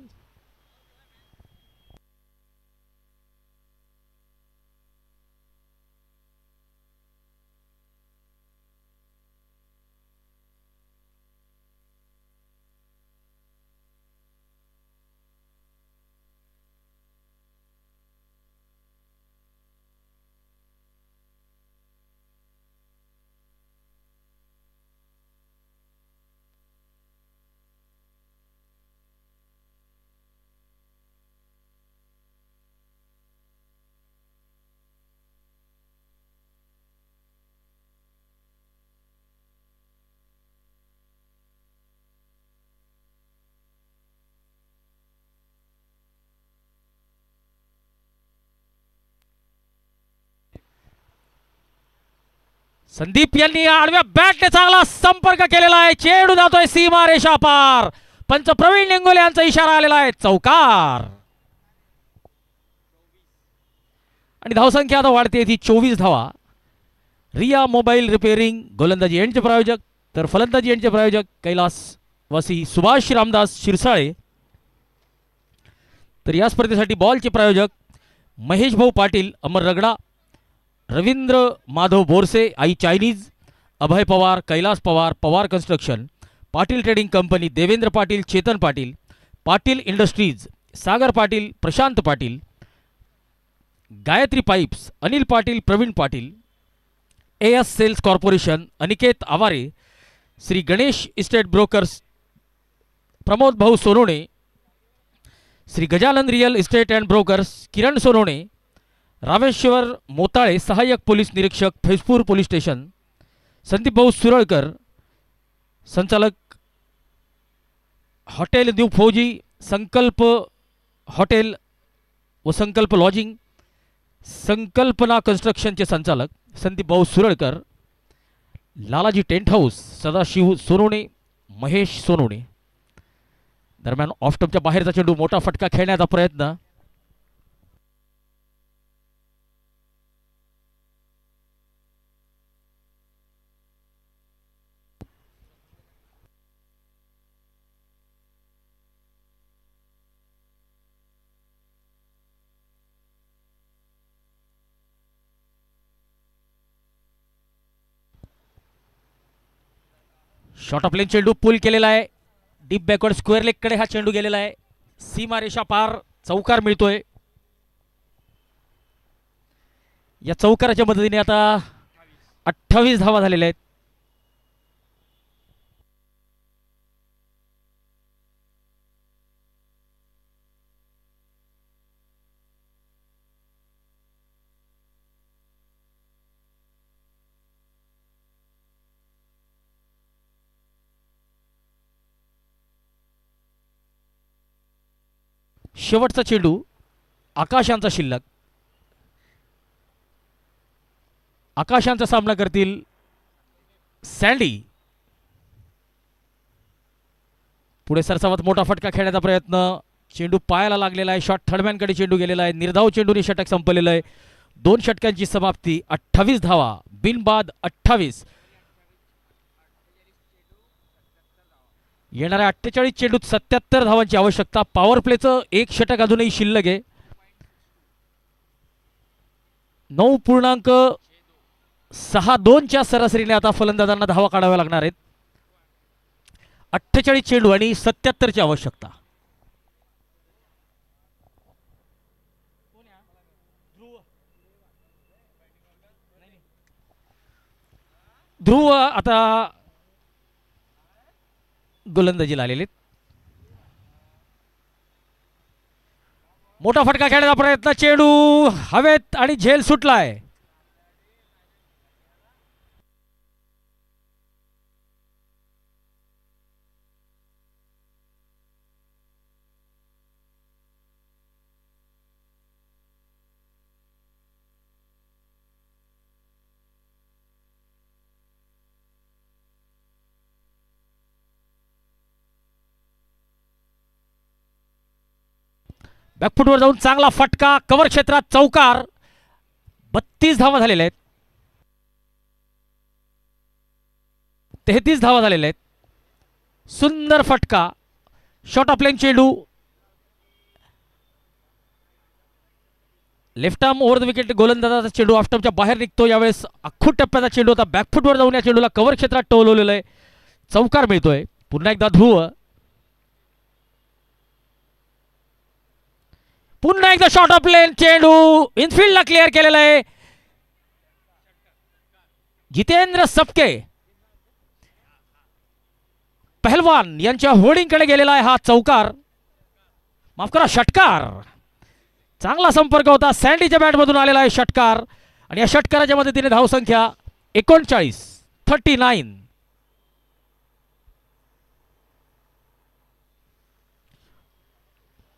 संदीप यांनी आडव्या बॅटने चांगला संपर्क केलेला आहे. चेंडू जातोय सीमा रेषा पार. पंच प्रवीण निंगोले यांचा इशारा आलेला आहे चौकार. आणि धावसंख्या आता वाढते ती 24 धावा. रिया मोबाईल रिपेअरिंग गोलंदाजी एंडचे प्रायोजक, तर फलंदाजी एंडचे प्रायोजक कैलासवासी सुभाष रामदास शिरसाळे. तर या स्पर्धेसाठी बॉलचे प्रायोजक Mahesh Bhau Patil Amar Ragda, Ravindra Madhav Borse Aai Chinese, Abhay Pawar, Kailas Pawar, Pawar construction, Patil trading company, Devendra Patil, Chetan Patil, Patil industries, Sagar Patil, Prashant Patil, Gayatri pipes, Anil Patil, Pravin Patil, AS sales corporation, Aniket Aware, Shri Ganesh estate brokers, Pramod Bhau Sonone, Shri Gajanan real estate and brokers, Kiran Sonone, Rameshwar Motale सहाय्यक पोलीस निरीक्षक, फैजपूर पोलीस स्टेशन, संदीप भाऊ सुरळकर संचालक हॉटेल न्यू फौजी, संकल्प हॉटेल व संकल्प लॉजिंग, संकल्पना कन्स्ट्रक्शनचे संचालक संदीप भाऊ सुरळकर, लालाजी टेंट हाऊस सदाशिव सोनोणे, महेश सोनोणे. दरम्यान ऑफस्टंपच्या बाहेरचा चेंडू, मोठा फटका खेळण्याचा प्रयत्न. शॉर्ट ऑफ लेन चेंडू पुल केलेला आहे. डीप बॅकवर्ड स्क्वेअर लेग कडे हा चेंडू गेलेला आहे. सीमा रेषा पार चौकार मिळतोय. या चौकाराच्या मदतीने आता 28 धावा झालेल्या आहेत. शेवटचा चेंडू आकाशांचा शिल्लक. आकाशांचा सामना करतील सँडी. पुढे सरसावत मोठा फटका खेळण्याचा प्रयत्न. चेंडू पायाला लागलेला आहे. शॉट थर्डमॅनकडे चेंडू गेलेला आहे. निर्धाव चेंडूने षटक संपलेलं आहे. 2 षटकांची समाप्ती. 28 धावा बिनबाद 28. येणाऱ्या 48 चेंडूत 77 धावांची आवश्यकता. पॉवर प्लेचं एक षटक अजूनही शिल्लक आहे. 9.62च्या सरासरीने आता फलंदाजांना धावा काढाव्या लागणार आहेत. 48 चेंडू आणि 77ची आवश्यकता. ध्रुव आता गोलंदाजीला आलेले. मोठा फटका खेळण्याचा प्रयत्न, चेंडू हवेत आणि झेल सुटलाय. बॅकफुटवर जाऊन चांगला फटका, कव्हर क्षेत्रात चौकार. 32 धावा झालेल्या आहेत. 33 धावा झालेल्या आहेत. सुंदर फटका, शॉर्ट ऑफ लेन चेंडू. Left arm over the wicket. गोलंदाजाचा चेंडू ऑफ स्टंपच्या बाहेर निघतो. यावेळेस आखूट टप्प्याचा चेंडू होता. बॅकफुटवर जाऊन या चेंडूला कव्हर क्षेत्रात टोलवलेलं आहे. चौकार मिळतोय. पुन्हा एकदा ध्रुव. पुन्हा एकदा शॉर्ट ऑफ लेन चेंडू इनफिल्डला क्लिअर केलेला आहे. जितेंद्र सपके पहलवान यांच्या होर्डिंगकडे गेलेला आहे हा चौकार. माफ करा, षटकार. चांगला संपर्क होता. सँडीच्या बॅटमधून आलेला आहे षटकार आणि या षटकाराच्या मदतीने धावसंख्या 39.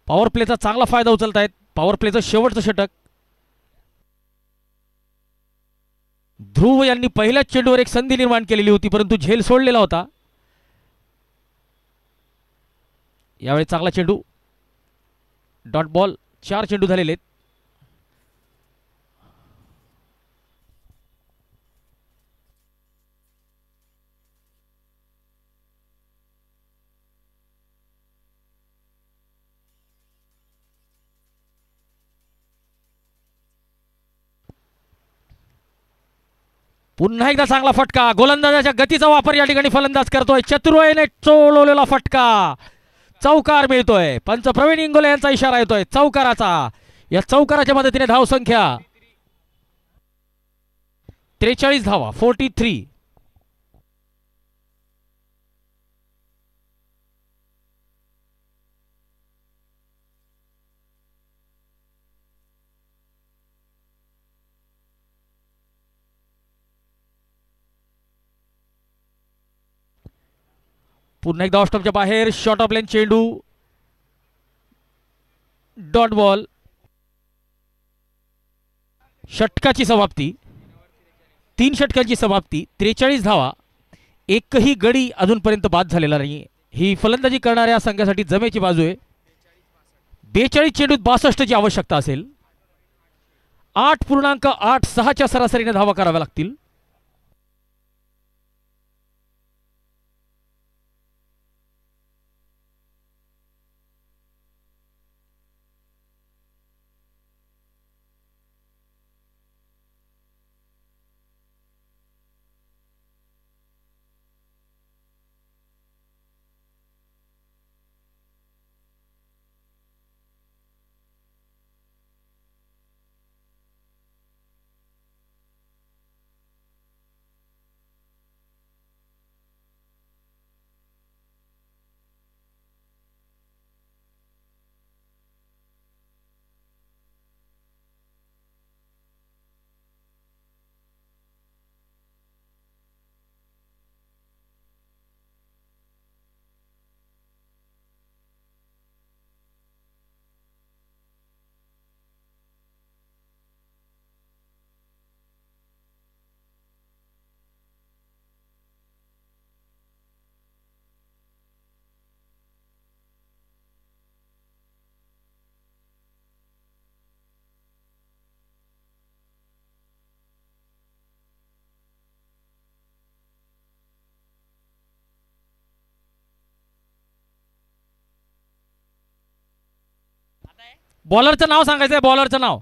पॉवर प्लेचा चांगला फायदा उचलतायत. पॉवर प्लेचं शेवटचं षटक. ध्रुव यांनी पहिल्याच चेंडूवर एक संधी निर्माण केलेली होती, परंतु झेल सोडलेला होता. यावेळी चांगला चेंडू, डॉट बॉल. 4 चेंडू झालेले आहेत. पुन्हा एकदा चांगला फटका. गोलंदाजाच्या गतीचा वापर या ठिकाणी फलंदाज करतोय. चतुर्वेने चोलवलेला फटका. चौकार मिळतोय. पंच प्रवीण इंगोले यांचा इशारा येतोय चौकाराचा. या चौकाराच्या मदतीने धावसंख्या 43 धावा. 43. पुन्हा एकदा ऑफ स्टंपच्या बाहेर शॉर्ट ऑफ लेन चेंडू, डॉट बॉल. षटकाची समाप्ती. 3 षटकांची समाप्ती. 43 धावा. एकही गडी अजूनपर्यंत बाद झालेला नाही. ही फलंदाजी करणाऱ्या संघासाठी जमेची बाजू आहे. 42 चेंडूत 62ची आवश्यकता असेल. 8.86च्या सरासरीने धावा कराव्या लागतील. बॉलरचं नाव सांगायचंय, बॉलरचं नाव.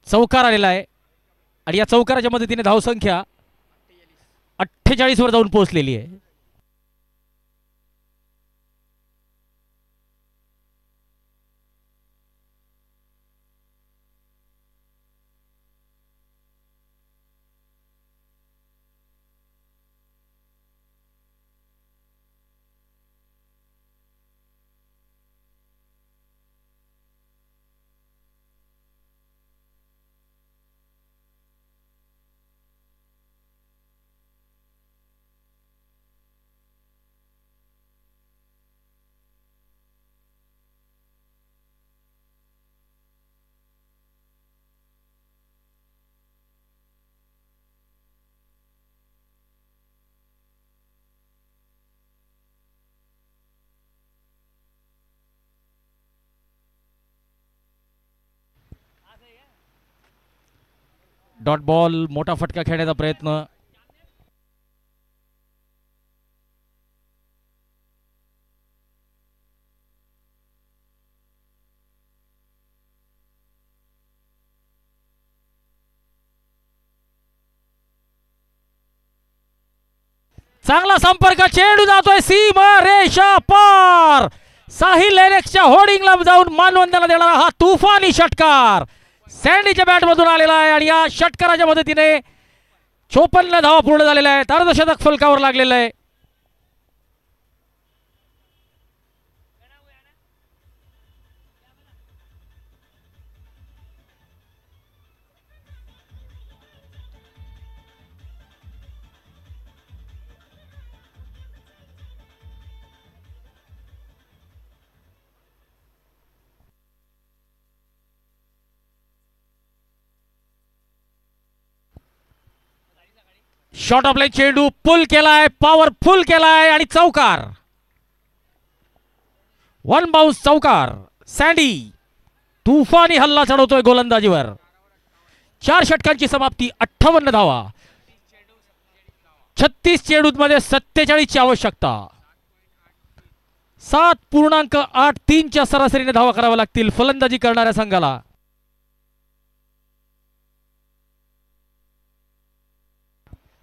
चौकार आलेला आहे आणि या चौकाराच्या मदतीने धावसंख्या 48 वर जाऊन पोहोचलेली आहे. डॉट बॉल, मोठा फटका खेळण्याचा प्रयत्न. चांगला संपर्क, चेंडू जातोय सीमा रेषा पार. साहिल लेनेक्सच्या होर्डिंगला जाऊन मानवंदना देणारा हा तुफानी षटकार सँडीच्या बॅटमधून आलेला आहे आणि या षटकाराच्या मदतीने 54 धावा पूर्ण झालेल्या आहेत. अर्धशतक फलकावर लागलेलं आहे. शॉट ऑफ लाईन चेंडू पुल केलाय, पॉवरफुल केलाय आणि चौकार. वन बाउन्स चौकार. सँडी तुफानी हल्ला चढवतोय गोलंदाजीवर. 4 षटकांची समाप्ती, 58 धावा. 36 चेंडूमध्ये 47 ची आवश्यकता. 7.83 च्या सरासरीने धावा कराव्या लागतील फलंदाजी करणाऱ्या संघाला.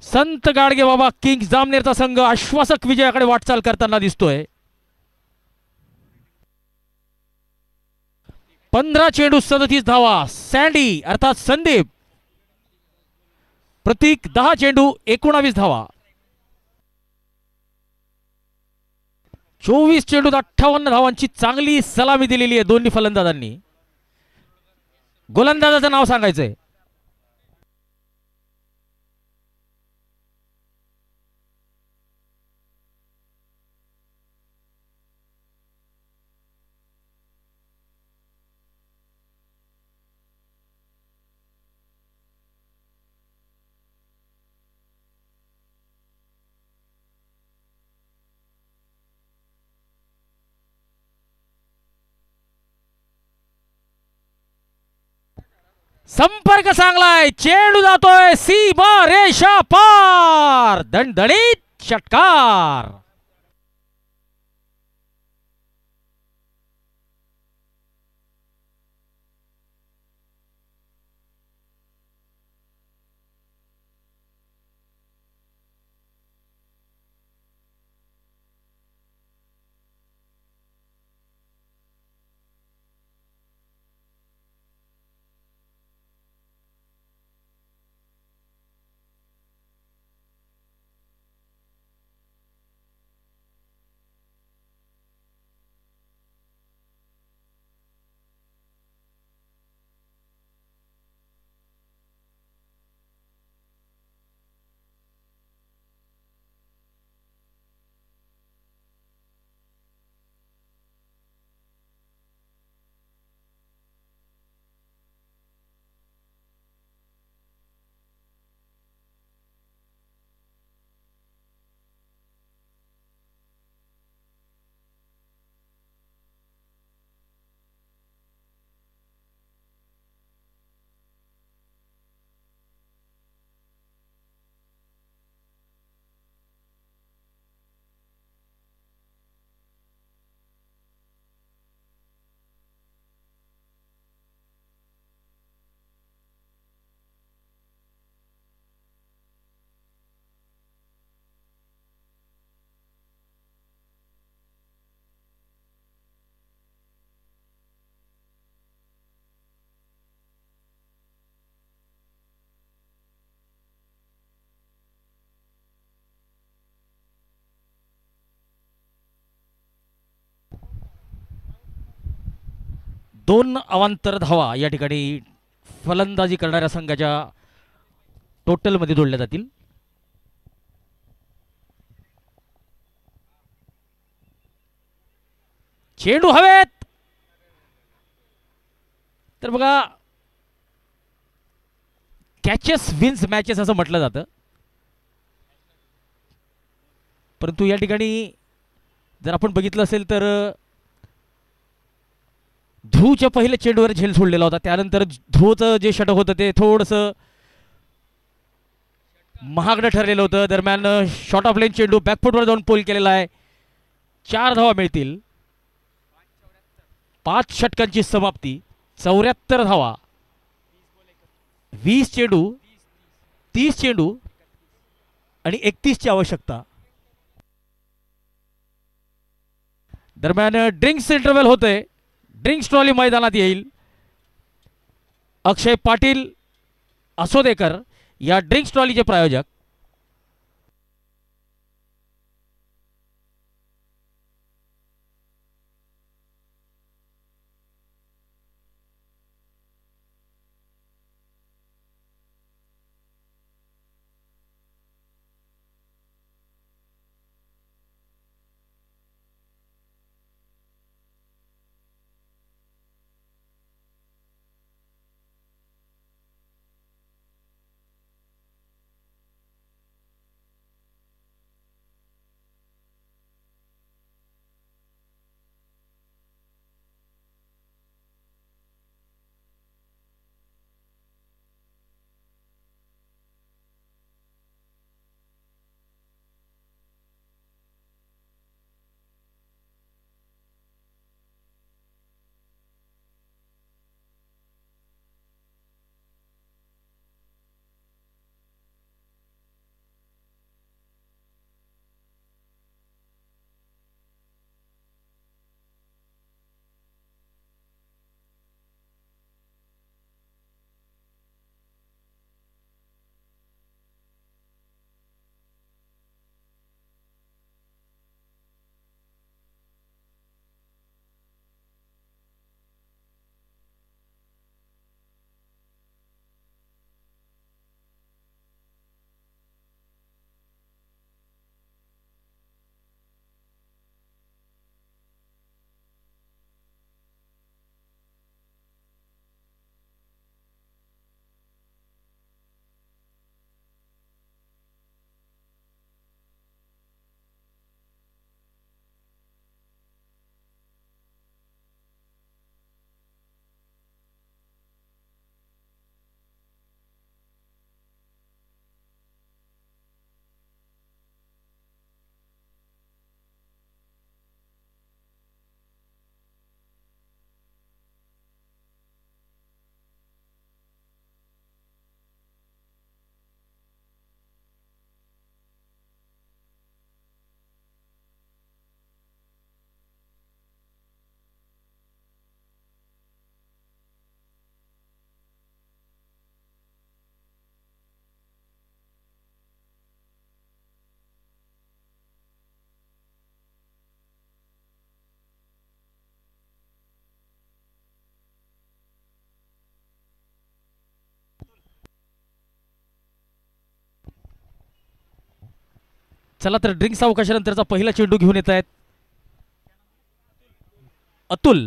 संत गाडगे बाबा किंग्स जामनेरचा संघ आश्वासक विजयाकडे वाटचाल करताना दिसतोय. 15 चेंडू 37 धावा. सँडी अर्थात संदीप. प्रतीक 10 चेंडू 19 धावा. 24 चेंडूत 58 धावांची चांगली सलामी दिलेली आहे दोन्ही फलंदाजांनी. गोलंदाजाचं नाव सांगायचंय. संपर्क चांगलाय, चेंडू जातोय सीमा रेषा पार. दणदणीत षटकार. 2 अवांतर धावा या ठिकाणी फलंदाजी करणाऱ्या संघाच्या टोटलमध्ये जोडल्या जातील. चेंडू हवेत. तर बघा कॅचेस विन्स मॅचेस असं म्हटलं जातं, परंतु या ठिकाणी जर आपण बघितलं असेल तर ध्रुवच्या पहिल्या चेंडूवर झेल सोडलेला होता. त्यानंतर ध्रुवचं जे षटक होतं ते थोडंसं महागडं ठरलेलं होतं. दरम्यान शॉर्ट ऑफ लेन चेंडू बॅकफुटवर जाऊन पोल केलेला आहे. 4 धावा मिळतील. 5 षटकांची समाप्ती. 74 धावा. 20 चेंडू, 30 चेंडू आणि 31 ची आवश्यकता. दरम्यान ड्रिंक्स इंटरव्हल होतंय. ड्रिंक्स ट्रॉली मैदानात येईल. अक्षय पाटील असोदेकर या ड्रिंक्स ट्रॉलीचे प्रायोजक. चला तर ड्रिंक्स अवकाशानंतरचा पहिला चेंडू घेऊन येत आहेत अतुल.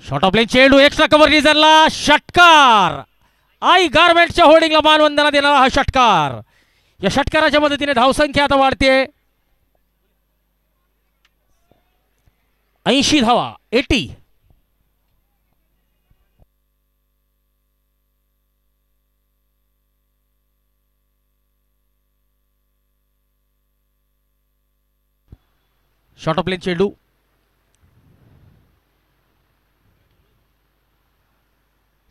शॉर्ट ऑफ लेन चेंडू एक्स्ट्रा कव्हर रिझनला. षटकार. आई गारमेंटच्या होर्डिंगला मानवंदना देणारा हा षटकार. या षटकाराच्या मदतीने धावसंख्या आता वाढते. 80 धावा. 80. शॉर्ट ऑफ लेन चेंडू.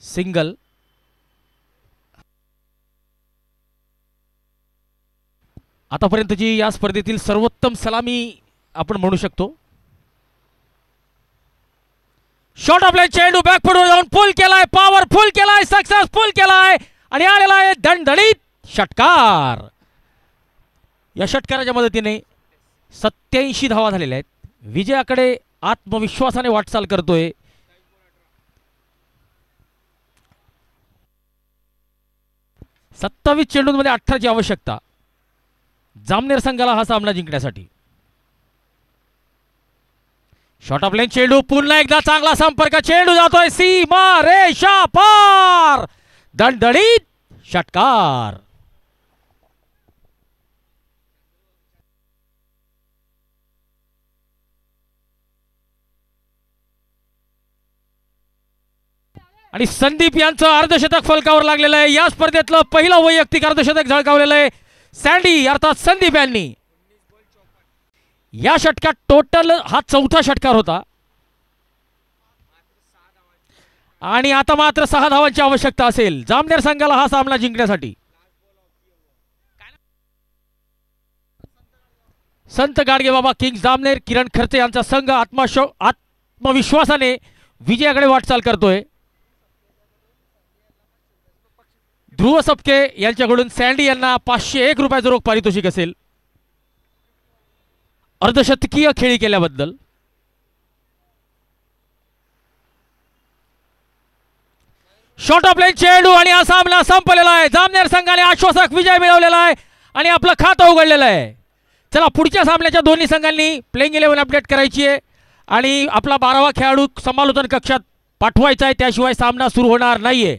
सिंगल. आतापर्यंतची या स्पर्धेतील सर्वोत्तम सलामी आपण म्हणू शकतो. शॉर्ट ऑफ लेन चेंडू बॅकफुटवर जाऊन पुल केलाय. पॉवरफुल केलाय. सक्सेसफुल केलाय आणि आलेला आहे दणदणीत षटकार. या षटकाराच्या मदतीने 87 धावा झालेल्या आहेत. विजयाकडे आत्मविश्वासाने वाटचाल करतोय. सत्तावीस चेंडूंमध्ये 18ची आवश्यकता जामनेर संघाला हा सामना जिंकण्यासाठी. शॉर्ट ऑफ लेन चेंडू, पुन्हा एकदा चांगला संपर्क, चेंडू जातोय सीमा रेषा पार, दणदणीत षटकार. आणि संदीप यांचं अर्धशतक फलकावर लागलेलं आहे. या स्पर्धेतलं पहिलं वैयक्तिक अर्धशतक झळकावलेलं आहे सँडी अर्थात संदीप यांनी. या षटकात टोटल हा चौथा षटकार होता आणि आता मात्र 6 धावांची आवश्यकता असेल जामनेर संघाला हा सामना जिंकण्यासाठी. संत गाडगेबाबा किंग्स जामनेर, किरण खर्चे यांचा संघ आत्मविश्वासाने विजयाकडे वाटचाल करतोय. ध्रुव सपके यांच्याकडून सँडी यांना 501 रुपयाचं रोख पारितोषिक असेल अर्धशतकीय खेळी केल्याबद्दल. शॉर्ट ऑफ लेन चेंडू आणि हा सामना संपलेला आहे. जामनेर संघाने आश्वासक विजय मिळवलेला आहे आणि आपलं खातं उघडलेलं आहे. चला पुढच्या सामन्याच्या दोन्ही संघांनी प्लेइंग 11 अपडेट करायची आहे आणि आपला 12वा खेळाडू समालोचन कक्षात पाठवायचा आहे, त्याशिवाय सामना सुरू होणार नाहीये.